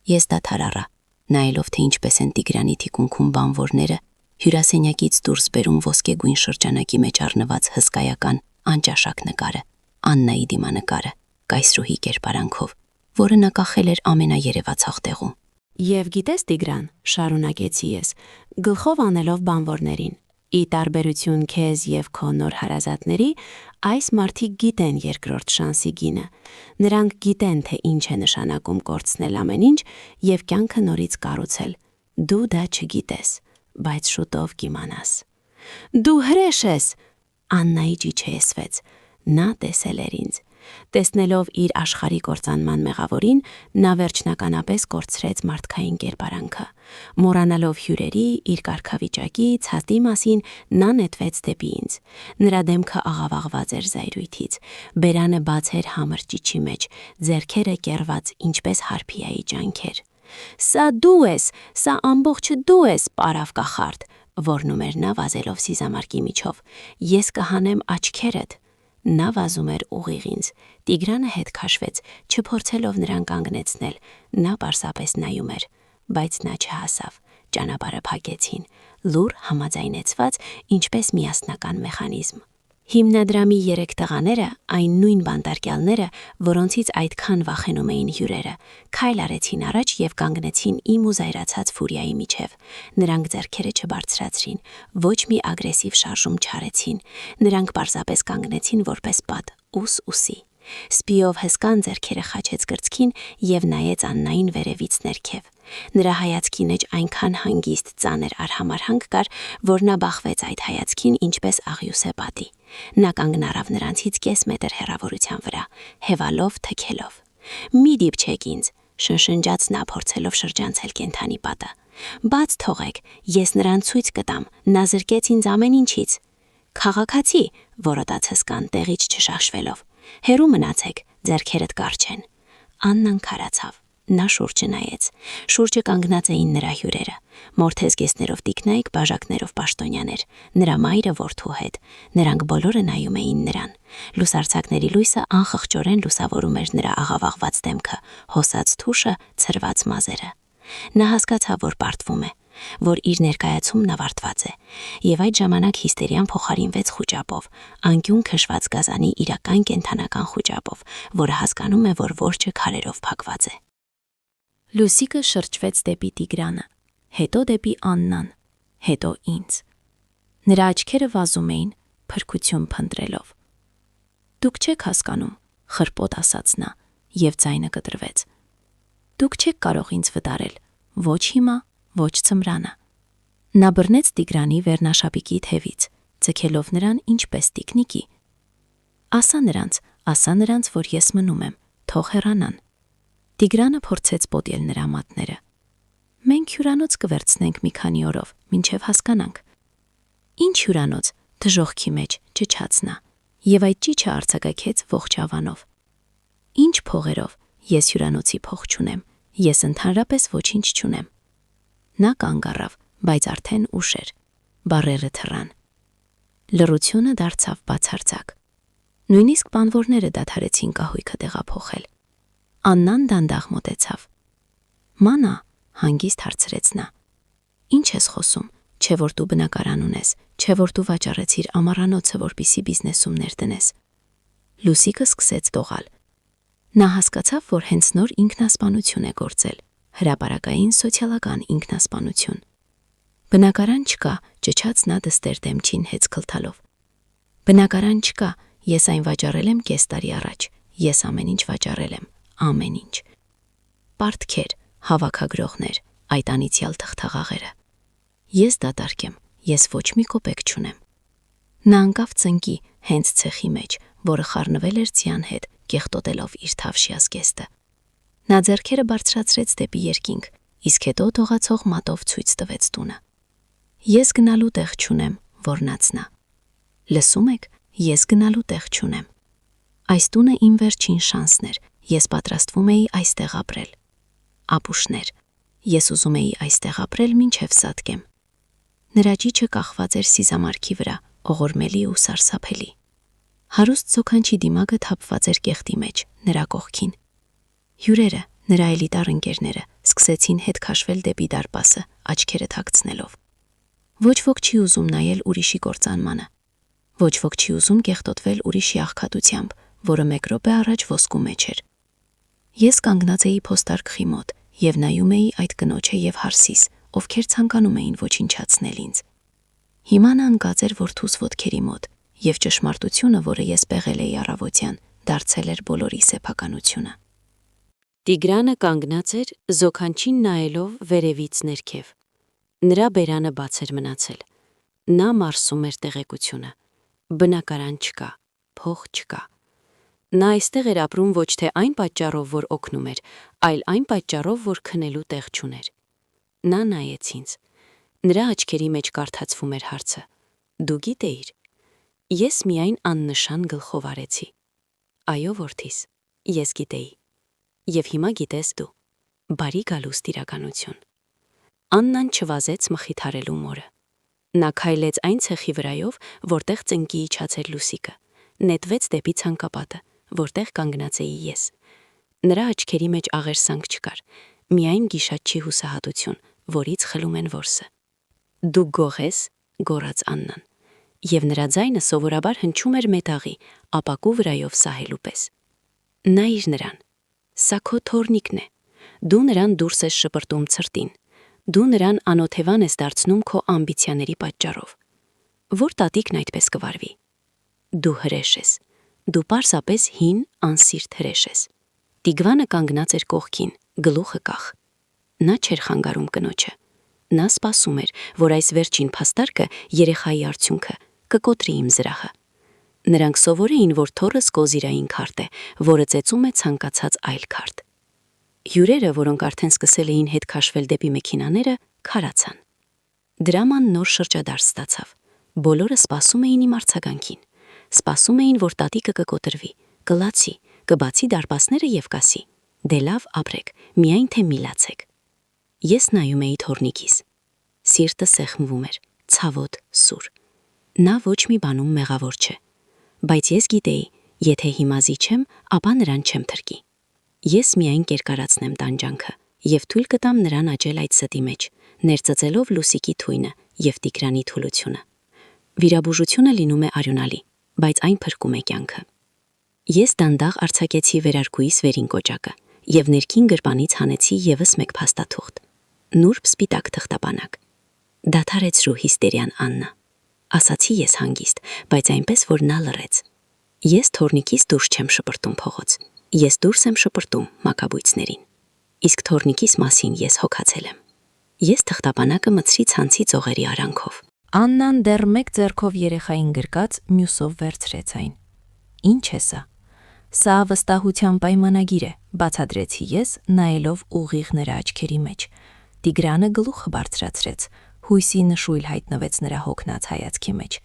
Ես դադար առա, նայելով թե ինչպես են Տիգրանի թիկունքում բանվորները հյուրասենյակից դուրս բերում ոսկեգույն շրջանակի մեջ առնված հսկայական անճաշակ նկարը, Աննայի դիմանկարը, կայսրուհի կերպարանքով, որը նա կախել էր ամենաերևացող տեղում։
Եվ գիտես, Տիգրան, շարունակեցի ես, գլխով անելով բանվորներին, ի տարբերություն քեզ և քո նոր հարազատների, այս մարդիկ գիտեն երկրորդ շանսի գինը։ Նրանք գիտեն, թե ինչ է նշանակում կորցնել ամեն ինչ և կյանքը նորից կառուցել։ Դու դա չգիտես, բայց շուտով կիմանաս։ Դու հրեշ ես, Աննայի ճիչը էսվեց։ Նա տեսել էր ինձ։ Տեսնելով իր աշխարհի կործանման մեղավորին, նա վերջնականապես կորցրեց մարդկային կերպարանքը։ Մոռանալով հյուրերի, իր կարգավիճակի, ցածի մասին, նա նետվեց դեպի ինձ։ Նրա դեմքը աղավաղված էր զայրույթից, բերանը բաց էր համր ճիչի մեջ, ձեռքերը կեռված ինչպես հարփիայի ջանքեր։ «Սա դու ես, սա ամբողջը դու ես, պարավ կախարդ», որնում էր նա վազելով սիզամարկի միջով։ «Ես կհանեմ աչքերդ»։ Նա վազում էր ուղիղ ինձ։ Տիգրանը հետ քաշվեց, չփորձելով նրան կանգնեցնել։ Նա պարզապես նայում էր, բայց նա չհասավ։ Ճանապարհը փակեցին, լուռ համաձայնեցված, ինչպես միասնական մեխանիզմ։ Հիմնադրամի 3 տղաները, այն նույն բանտարկյալները, որոնցից այդքան վախենում էին հյուրերը, քայլ արեցին առաջ և կանգնեցին իմ ու զայրացած Ֆուրիայի միջև։ Նրանք ձեռքերը չբարձրացրին, ոչ մի ագրեսիվ շարժում չարեցին։ Նրանք պարզապես կանգնեցին որպես պատ, ուս ուսի։ Սպիով հսկան ձեռքերը խաչեց կրծքին և նայեց Աննային վերևից ներքև։ Նրա հայացքի մեջ այնքան հանգիստ ծանր արհամարհանք կար, որ նա բախվեց այդ հայացքին ինչպես աղյուսե պատի։ Նա կանգն առավ նրանցից կես մետր հեռավորության վրա, հևալով, թքելով։ «Մի դիպչեք ինձ», շնշնջաց նա, փորձելով շրջանցել կենդանի պատը։ «Բաց թողեք, ես նրան ցույց կտամ, նա զրկեց ինձ ամեն ինչից»։
Քաղաքացի, որոտաց հսկան տեղից չշաշվելով։ Հերու մնացեք, ձեռքերդ կարճ են։ Աննան քարացավ։ Նա շուրջը նայեց։ Շուրջը կանգնած էին նրա հյուրերը։ Մորթեզգեստներով տիկնայք, բաժակներով պաշտոնյաներ, նրա մայրը որդու հետ։ Նրանք բոլորը նայում էին նրան։ Լուսարձակների լույսը անխղճորեն լուսավորում էր նրա աղավաղված դեմքը, հոսած թուշը, ցրված մազերը։ Նա հասկացավ, որ պարտվում է, որ իր ներկայացումն ավարտված է, եւ այդ ժամանակ հիստերիան փոխարինվեց խուճապով, անկյուն քշված գազանի իրական կենթանական խուճապով, որը հասկանում է, որ որջը քարերով փակված է։
Լուսիկը շրջվեց դեպի Տիգրանը, հետո դեպի Աննան, հետո ինձ։ Նրա աչքերը վազում էին, փրկություն փնտրելով։ Դուք չեք հասկանում, խրպոտ ասաց նա, եւ ձայնը կտրվեց։ Դուք չեք կարող ինձ վտարել, ոչ հիմա, ոչ ծմրանը։ Նա բռնեց Տիգրանի վերնաշապիկի թևից, ձգելով նրան ինչպես տիկնիկի։ Ասա նրանց, որ ես մնում եմ, թող հեռանան։ Տիգրանը փորձեց պոդել նրա մատները։ Մենք հյուրանոց կվերցնենք մի քանի օրով, մինչև հասկանանք։ Ինչ հյուրանոց, դժողքի մեջ, ճչաց նա, եւ այդ ճիչը արձակակեց ողջ ավանով։ Ինչ փողերով, ես հյուրանոցի փող չունեմ, ես ընդհանրապես ոչինչ չունեմ։ Նա կանգ առավ, բայց արդեն ուշ էր։ Բառերը թռան։ Լռությունը դարձավ բացարձակ։ Նույնիսկ բանվորները դադարեցին կահույքը տեղափոխել։ Աննան դանդաղ մոտեցավ։ Մանա, հանգիստ հարցրեց նա։ Ինչ ես խոսում, չէ որ դու բնակարան ունես, չէ որ դու վաճառեցիր ամառանոցը, որպիսի բիզնեսում ներդնես։ Լուսիկը սկսեց դողալ։ Նա հասկացավ, որ հենց նոր ինքնասպանություն է գործել, հրապարակային սոցիալական ինքնասպանություն։ Բնակարան չկա, ճչաց նա դստեր դեմչին հեծքլթալով։ Բնակարան չկա, ես այն վաճառել եմ կես տարի առաջ, ես ամեն ինչ վաճառել եմ, ամեն ինչ։ Պարտքեր, հավաքագրողներ, այդ անիցյալ թղթաղաղերը։ Ես դատարկ եմ, ես ոչ մի կոպեկ չունեմ։ Նա անկավ ծնկի հենց ցեխի մեջ, որը խառնվել էր ձյան հետ, կեղտոտելով իր թավշյա զգեստը։ Նա ձեռքերը բարձրացրեց դեպի երկինք, իսկ հետո դողացող մատով ցույց տվեց տունը։ Ես գնալու տեղ չունեմ, որնաց նա։ Լսում եք, ես գնալու տեղ չունեմ։ Այս տունը իմ վերջին շանսն էր, ես պատրաստվում էի այստեղ ապրել։ Ապուշներ, ես ուզում էի այստեղ ապրել մինչև սատկեմ։ Նրա ճիչը կախված էր սիզամարքի վրա, ողորմելի ու սարսափելի։ Հարուստ զոքանչի դիմակը թափված էր կեղտի մեջ, նրա կողքին։ Հյուրերը, նրա էլիտար ընկերները, սկսեցին հետ քաշվել դեպի դարպասը, աչքերը թաքցնելով։ Ոչ ոք չի ուզում նայել ուրիշի կործանմանը։ Ոչ ոք չի ուզում կեղտոտվել ուրիշի աղքատությամբ, որը մեկ րոպե առաջ ոսկու մեջ էր։ Ես կանգնած էի փոստարկղի մոտ եւ նայում էի այդ կնոջը եւ Հարսիս, ովքեր ցանկանում էին ոչնչացնել ինձ։ Հիմա նա ընկած էր որդուս ոտքերի մոտ, եւ ճշմարտությունը, որը ես պեղել էի առավոտյան, դարձել էր բոլորի սեփականությունը։
Տիգրանը կանգնած էր, զոքանչին նայելով վերևից ներքև։ Նրա բերանը բաց էր մնացել։ Նա մարսում էր տեղեկությունը։ Բնակարան չկա, փող չկա։ Նա այստեղ էր ապրում ոչ թե այն պատճառով, որ օգնում էր, այլ այն պատճառով, որ քնելու տեղ չուներ։ Նա նայեց ինձ։ Նրա աչքերի մեջ կարդացվում էր հարցը. Դու գիտեիր։ Ես միայն աննշան գլխով արեցի։ Այո, որդիս, ես գիտեի։ Եվ հիմա գիտես դու։ Բարի գալուստ իրականություն։ Աննան չվազեց մխիթարելու մորը։ Նա քայլեց այն ցեխի վրայով, որտեղ ծնկի իջացեր Լուսիկը, նետվեց դեպի ցանկապատը, որտեղ կանգնած էի ես։ Նրա աչքերի մեջ աղերսանք չկար, միայն գիշատչի հուսահատություն, որից խլում են որսը։ Դու գող ես, գոռաց Աննան, եւ նրա ձայնը սովորաբար հնչում էր մետաղի, ապակու վրայով սահելու պես։ Նայիր նրան։ Սա քո թորնիկն է։ Դու նրան դուրս ես շպրտում ցրտին։ Դու նրան անօթևան ես դարձնում քո ամբիցիաների պատճառով։ Որ տատիկն այդպես կվարվի։ Դու հրեշ ես։ Դու պարզապես հին, անսիրտ հրեշ ես։ Տիգվանը կանգնած էր կողքին, գլուխը կախ։ Նա չէր խանգարում կնոջը։ Նա սպասում էր, որ այս վերջին փաստարկը երեխայի արդյունքը կկոտրի իմ զրահը։ Նրանք սովոր էին, որ թոռս կոզիրային քարտ է, որը ծեծում է ցանկացած այլ քարտ։ Հյուրերը, որոնք արդեն սկսել էին հետ քաշվել դեպի մեքենաները, քարացան։ Դրաման նոր շրջադարձ ստացավ։
Բոլորը սպասում էին իմ արձագանքին։ Սպասում էին, որ տատիկը կկոտրվի, կլացի, կբացի դարպասները եւ կասի. «Դե լավ ապրեք, միայն թե մի լացեք»։ Ես նայում էի թորնիկիս։ Սիրտը սեղմվում էր, ցավոտ, սուր։ Նա ոչ մի բանում մեղավոր չէ, բայց ես գիտեի, եթե հիմա զիջեմ, ապա նրան չեմ թրկի։ Ես միայն կերկարացնեմ տանջանքը եւ թույլ կտամ նրան աճել այդ ստի մեջ, ներծծելով Լուսիկի թույնը եւ Տիգրանի թուլությունը։ Վիրաբուժությունը լինում է արյունալի, բայց այն փրկում է կյանքը։ Ես դանդաղ արձակեցի վերարկուիս վերին կոճակը եւ ներքին գրպանից հանեցի եւս մեկ փաստաթուղթ։ Նուրբ սպիտակ թղթապանակ։ Դադարեցրու հիստերիան, Աննա, ասացի ես հանգիստ, բայց այնպես որ նա լռեց։ Ես թորնիկից դուրս չեմ շպրտում փողոց։ Ես դուրս եմ շպրտում մակաբույծներին։ Իսկ թորնիկիս մասին ես հոգացել եմ։ Ես թղթապանակը մցրի ցանցի ծողերի արանքով։
Աննան դեռ մեկ ձեռքով երեխային գրկած, մյուսով վերցրեց այն։ Ինչ է սա։ Սա վստահության պայմանագիր է, բացադրեցի ես, նայելով ուղիղ նրա աչքերի մեջ։ Տիգրանը գլուխը բարձրացրեց, հույսի նշույլ հայտնվեց նրա հոգնած հայացքի մեջ։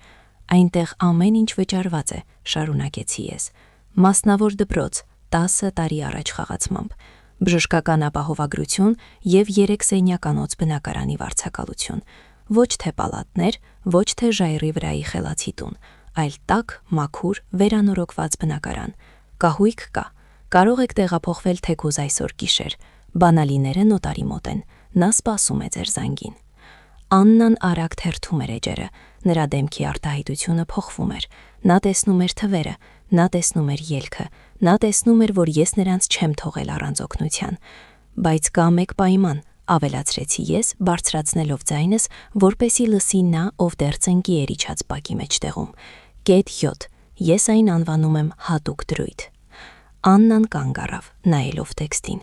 Այնտեղ ամեն ինչ վճարված է, շարունակեցի ես։ Մասնավոր դպրոց, 10 տարի առաջ խաղացմամբ, բժշկական ապահովագրություն եւ 3 սենյականոց բնակարանի վարձակալություն։ Ոչ թե պալատներ, ոչ թե ժայռի վրայի խելացի տուն, այլ տաք, մաքուր, վերանորոգված բնակարան։ Կահույք կա, կարող եք տեղափոխվել թեկուզ այսօր գիշեր, բանալիները նոտարի մոտ են, նա սպասում է ձեր զանգին։ Աննան արագ թերթում էր էջերը, նրա դեմքի արտահայտությունը փոխվում էր, նա տեսնում էր թվերը, նա տեսնում էր ելքը, նա տեսնում էր, որ ես նրանց չեմ թողել առանց օգնության։ Բայց կա մեկ պայման, ավելացրեցի ես, բարձրացնելով ձայնս, որպեսի լսի նա, ով դեռ ծնկի էր իջած բակի մեջտեղում։ Կետ 7, ես այն անվանում եմ հատուկ դրույթ։ Աննան կանգ առավ, նայելով տեքստին։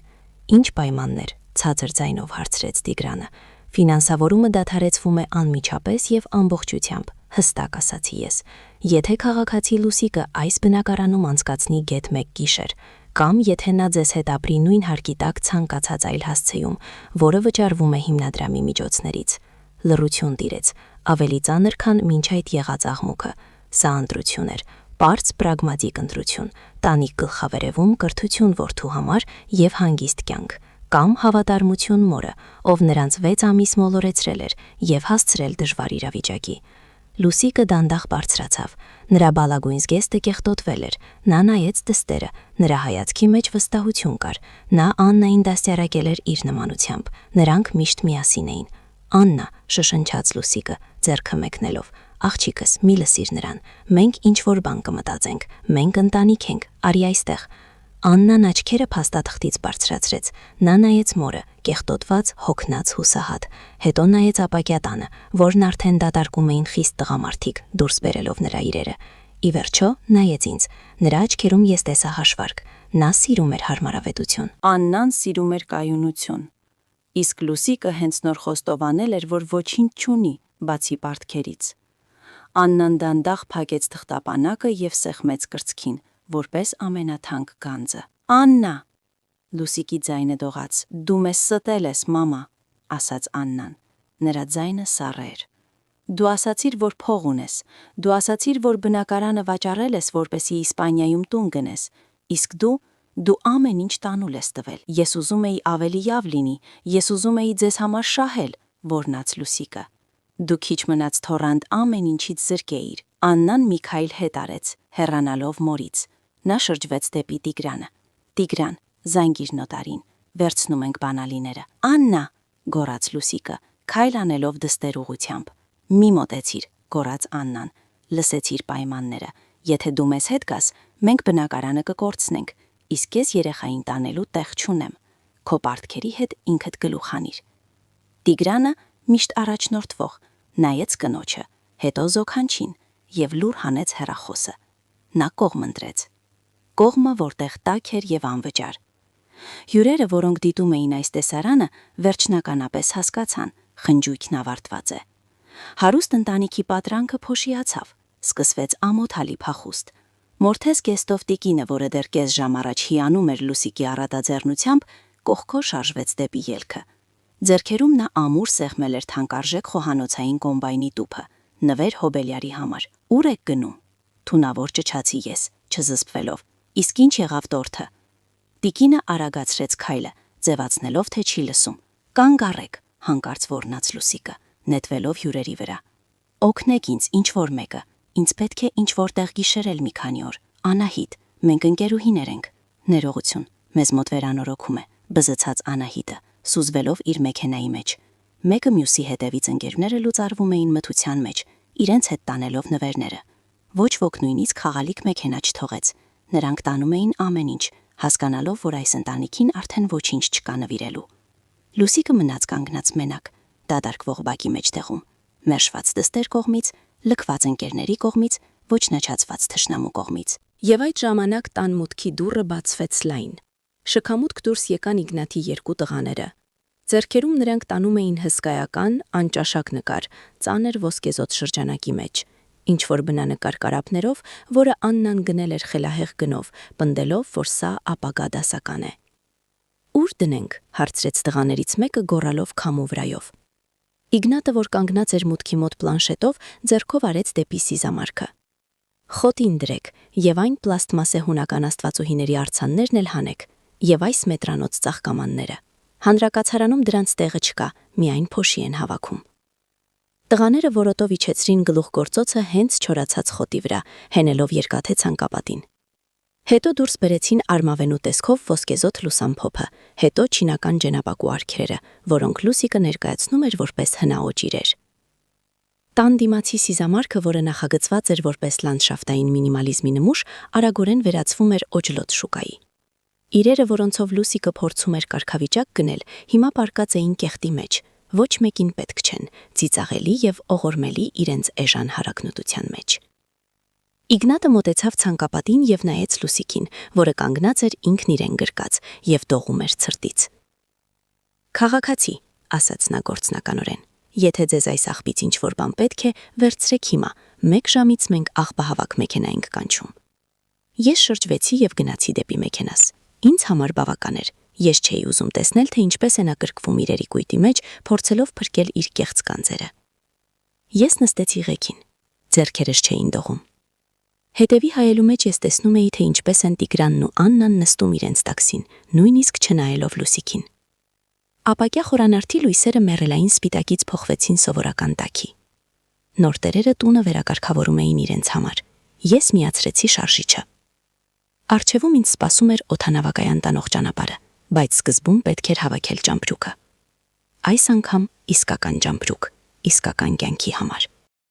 Ինչ պայմաններ, ցածր ձայնով հարցրեց Տիգրանը։ Ֆինանսավորումը դադարեցվում է անմիջապես եւ ամբողջությամբ, հստակ ասացի ես։ Եթե քաղաքացի Լուսիկը այս բնակարանում անցկացնի գեթ 1 գիշեր, կամ եթե նա ձեզ հետ ապրի նույն հարկի տակ ցանկացած այլ հասցեում, որը վճարվում է հիմնադրամի միջոցներից։ Լռություն տիրեց, ավելի ծանր, քան մինչ այդ եղած աղմուկը։ Սա ընտրություն էր, պարզ պրագմատիկ ընտրություն, տանիք գլխավերևում կրթություն որդու համար եւ հանգիստ կյանք, կամ հավատարմություն մորը, ով նրանց 6 ամիս մոլորեցրել էր եւ հասցրել դժվար իրավիճակի։ Լուսիկը դանդաղ բարձրացավ, նրա բալագույն զգեստը կեղտոտվել էր, նա նայեց դստերը, նրա հայացքի մեջ վստահություն կար, նա Աննային դաստիարակել էր իր նմանությամբ, նրանք միշտ միասին էին։ Աննա, շշնջաց Լուսիկը, ձեռքը մեկնելով, աղջիկս, մի լսիր նրան, մենք ինչ-որ բան կմտածենք, մենք ընտանիք ենք, արի այստեղ։ Աննան աչքերը փաստաթղթից բարձրացրեց, նա նայեց մորը, կեղտոտված, հոգնած, հուսահատ, հետո նայեց ապակյա տանը, որն արդեն դատարկում էին խիստ տղամարդիկ, դուրս բերելով նրա իրերը։ Ի վերջո նայեց ինձ, նրա աչքերում ես տեսա հաշվարկ, նա սիրում էր հարմարավետություն։
Աննան սիրում էր կայունություն։ Իսկ Լուսիկը հենց նոր խոստովանել էր, որ ոչինչ չունի, բացի պարտքերից։ Աննան դանդաղ փակեց թղթապանակը եւ սեղմեց կրծքին, որպես ամենաթանկ գանձը։ Աննա, Լուսիկի ձայնը դողաց, դու մեզ ստել ես, մամա, ասաց Աննան։ Նրա ձայնը սառը էր։ Դու ասացիր, որ փող ունես, դու ասացիր, որ բնակարանը վաճառել ես, որպեսի Իսպանիայում տուն գնես, իսկ դու ամեն ինչ տանուլ ես տվել։ Ես ուզում էի ավելի լավ լինի, ես ուզում էի ձեզ համար շահել, որնաց Լուսիկը։ Դու քիչ մնաց թորանդ ամեն ինչից զրկեիր։ Աննան մի քայլ հետ արեց, հեռանալով մորից։ Նա շրջվեց դեպի Տիգրանը։ Տիգրան, զանգիր նոտարին, վերցնում ենք բանալիները։ Աննա, գոռաց Լուսիկը, քայլ անելով դստեր ուղությամբ։ Մի մոտեցիր, գոռաց Աննան, լսեցիր պայմանները։ Եթե դու մեզ հետ գաս, մենք բնակարանը կկորցնենք, իսկ ես երեխային տանելու տեղ չունեմ։ Քո պարտքերի հետ ինքդ գլուխ հանիր։ Տիգրանը միշտ առաջնորդվող, նայեց կնոջը, հետո զոքանչին եւ լուր հանեց հեռախոսը։ Նա կողմ ընտրեց։ Կողմը, որտեղ տաք էր եւ անվճար։ Հյուրերը, որոնք դիտում էին այս տեսարանը, վերջնականապես հասկացան, խնջույքն ավարտված է։ Հարուստ ընտանիքի պատրանքը փոշիացավ, սկսվեց ամոթալի փախուստ։ Մորթես Կեստով տիկինը, որը դեռ կես ժամ առաջ հիանում էր Լուսիկի առատաձեռնությամբ, կողքով շարժվեց դեպի ելքը։ Ձեռքերում նա ամուր սեղմել էր թանկարժեք խոհանոցային կոմբայնի տուփը,
նվեր Հոբելյարի համար։ Ուր եք գնում։ Թունավոր ճչացի ես, չզսպվելով։ Իսկ ինչ եղավ տորթը։ Տիկինը արագացրեց քայլը, ձևացնելով, թե չի լսում։ Կանգ առեք, հանկարծ ոռնաց Լուսիկը, նետվելով հյուրերի վրա։ Օգնեք ինձ, ինչ որ մեկը։ Ինձ պետք է ինչ որտեղ գիշերել մի քանի օր։ Անահիտ, մենք ընկերուհիներ ենք։ Ներողություն, մեզ մոտ վերանորոգում է, բզծած Անահիտը, սուզվելով իր մեքենայի մեջ։ Մեկը մյուսի հետևից ընկերները լուծարվում էին մթության մեջ, իրենց հետ տանելով նվերները։ Ոչ ոք նույնիսկ խաղալիք մեքենա չթողեց։ Նրանք տանում էին ամեն ինչ, հասկանալով, որ այս ընտանիքին արդեն ոչինչ չկա նվիրելու։ Լուսիկը մնաց կանգնած մենակ, դադարքվող բակի մեջտեղում, մերժված դստեր կողմից, լքված ընկերների կողմից, ոչնչացված թշնամու կողմից։
Եվ այդ ժամանակ տան մուտքի դուռը բացվեց լայն։ Շքամուտք դուրս եկան Իգնատի երկու տղաները։ Ձեռքերում նրանք տանում էին հսկայական, անճաշակ նկար, ծանր ոսկեզոծ շրջանակի մեջ, ինչ որ բնանկար կարապներով, որը Աննան գնել էր խելահեղ գնով, պնդելով, որ սա ապագա դասական է։ Ուր դնենք, հարցրեց տղաներից մեկը գոռալով քամու վրայով։ Իգնատը, որ կանգնած էր մուտքի մոտ պլանշետով, ձեռքով արեց դեպի սիզամարքը։ Խոտին դրեք, եւ այն պլաստմասե հունական աստվածուհիների արձաններն էլ հանեք, եւ այս մետրանոց ծաղկամանները։ Հանրակացարանում դրանց տեղը չկա, միայն փոշի են հավաքում։ Տղաները որոտով իջեցրին գլուխգործոցը հենց չորացած խոտի վրա, հենելով երկաթե ցանկապատին։ Հետո դուրս բերեցին արմավենու տեսքով ոսկեզոտ լուսամփոփը, հետո չինական ջենապակու արքերը, որոնք Լուսիկը ներկայացնում էր որպես հնաոճ իրեր։ Տան դիմացի սիզամարքը, որը նախագծված էր որպես լանդշաֆտային մինիմալիզմի նմուշ, արագորեն վերածվում էր օջլոտ շուկայի։ Իրերը, որոնցով Լուսիկը փորձում էր կարգավիճակ գնել, հիմա պարկած էին կեղտի մեջ, ոչ մեկին պետք չեն, ծիծաղելի եւ օղորմելի իրենց էժան հարակնոտության մեջ։ Իգնատը մոտեցավ ցանկապատին եւ նայեց Լուսիկին, որը կանգնած էր ինքն իրեն գրկած եւ դողում էր ցրտից։ Քաղաքացի, ասաց նա գործնականորեն, եթե ձեզ այս աղբից ինչ որ բան պետք է, վերցրեք հիմա, 1 ժամից մենք աղբահավաք մեքենա ենք կանչում։ Ես շրջվեցի եւ գնացի դեպի մեքենաս։ Ինձ համար բավական էր։ Ես չէի ուզում տեսնել, թե ինչպես է նա կրկվում իրերի կույտի մեջ, փորձելով փրկել իր կեղծ կանձերը։ Ես նստեցի ղեկին։ Ձեռքերս չէին դողում։ Հետևի հայելու մեջ ես տեսնում էի, թե ինչպես են Տիգրանն ու Աննան նստում իրենց տաքսին, նույնիսկ չնայելով Լուսիկին։ Ապակյա խորանարդի լույսերը մեռելային սպիտակից փոխվեցին սովորական տաքի։ Նոր տերերը տունը վերակարգավորում էին իրենց համար։ Ես միացրեցի շարժիչը։ Առջևում ինձ սպասում էր օդանավակայան տանող ճանապարհը, բայց սկզբում պետք էր հավաքել ճամպրուկը։ Այս անգամ իսկական ճամպրուկ, իսկական կյանքի համար։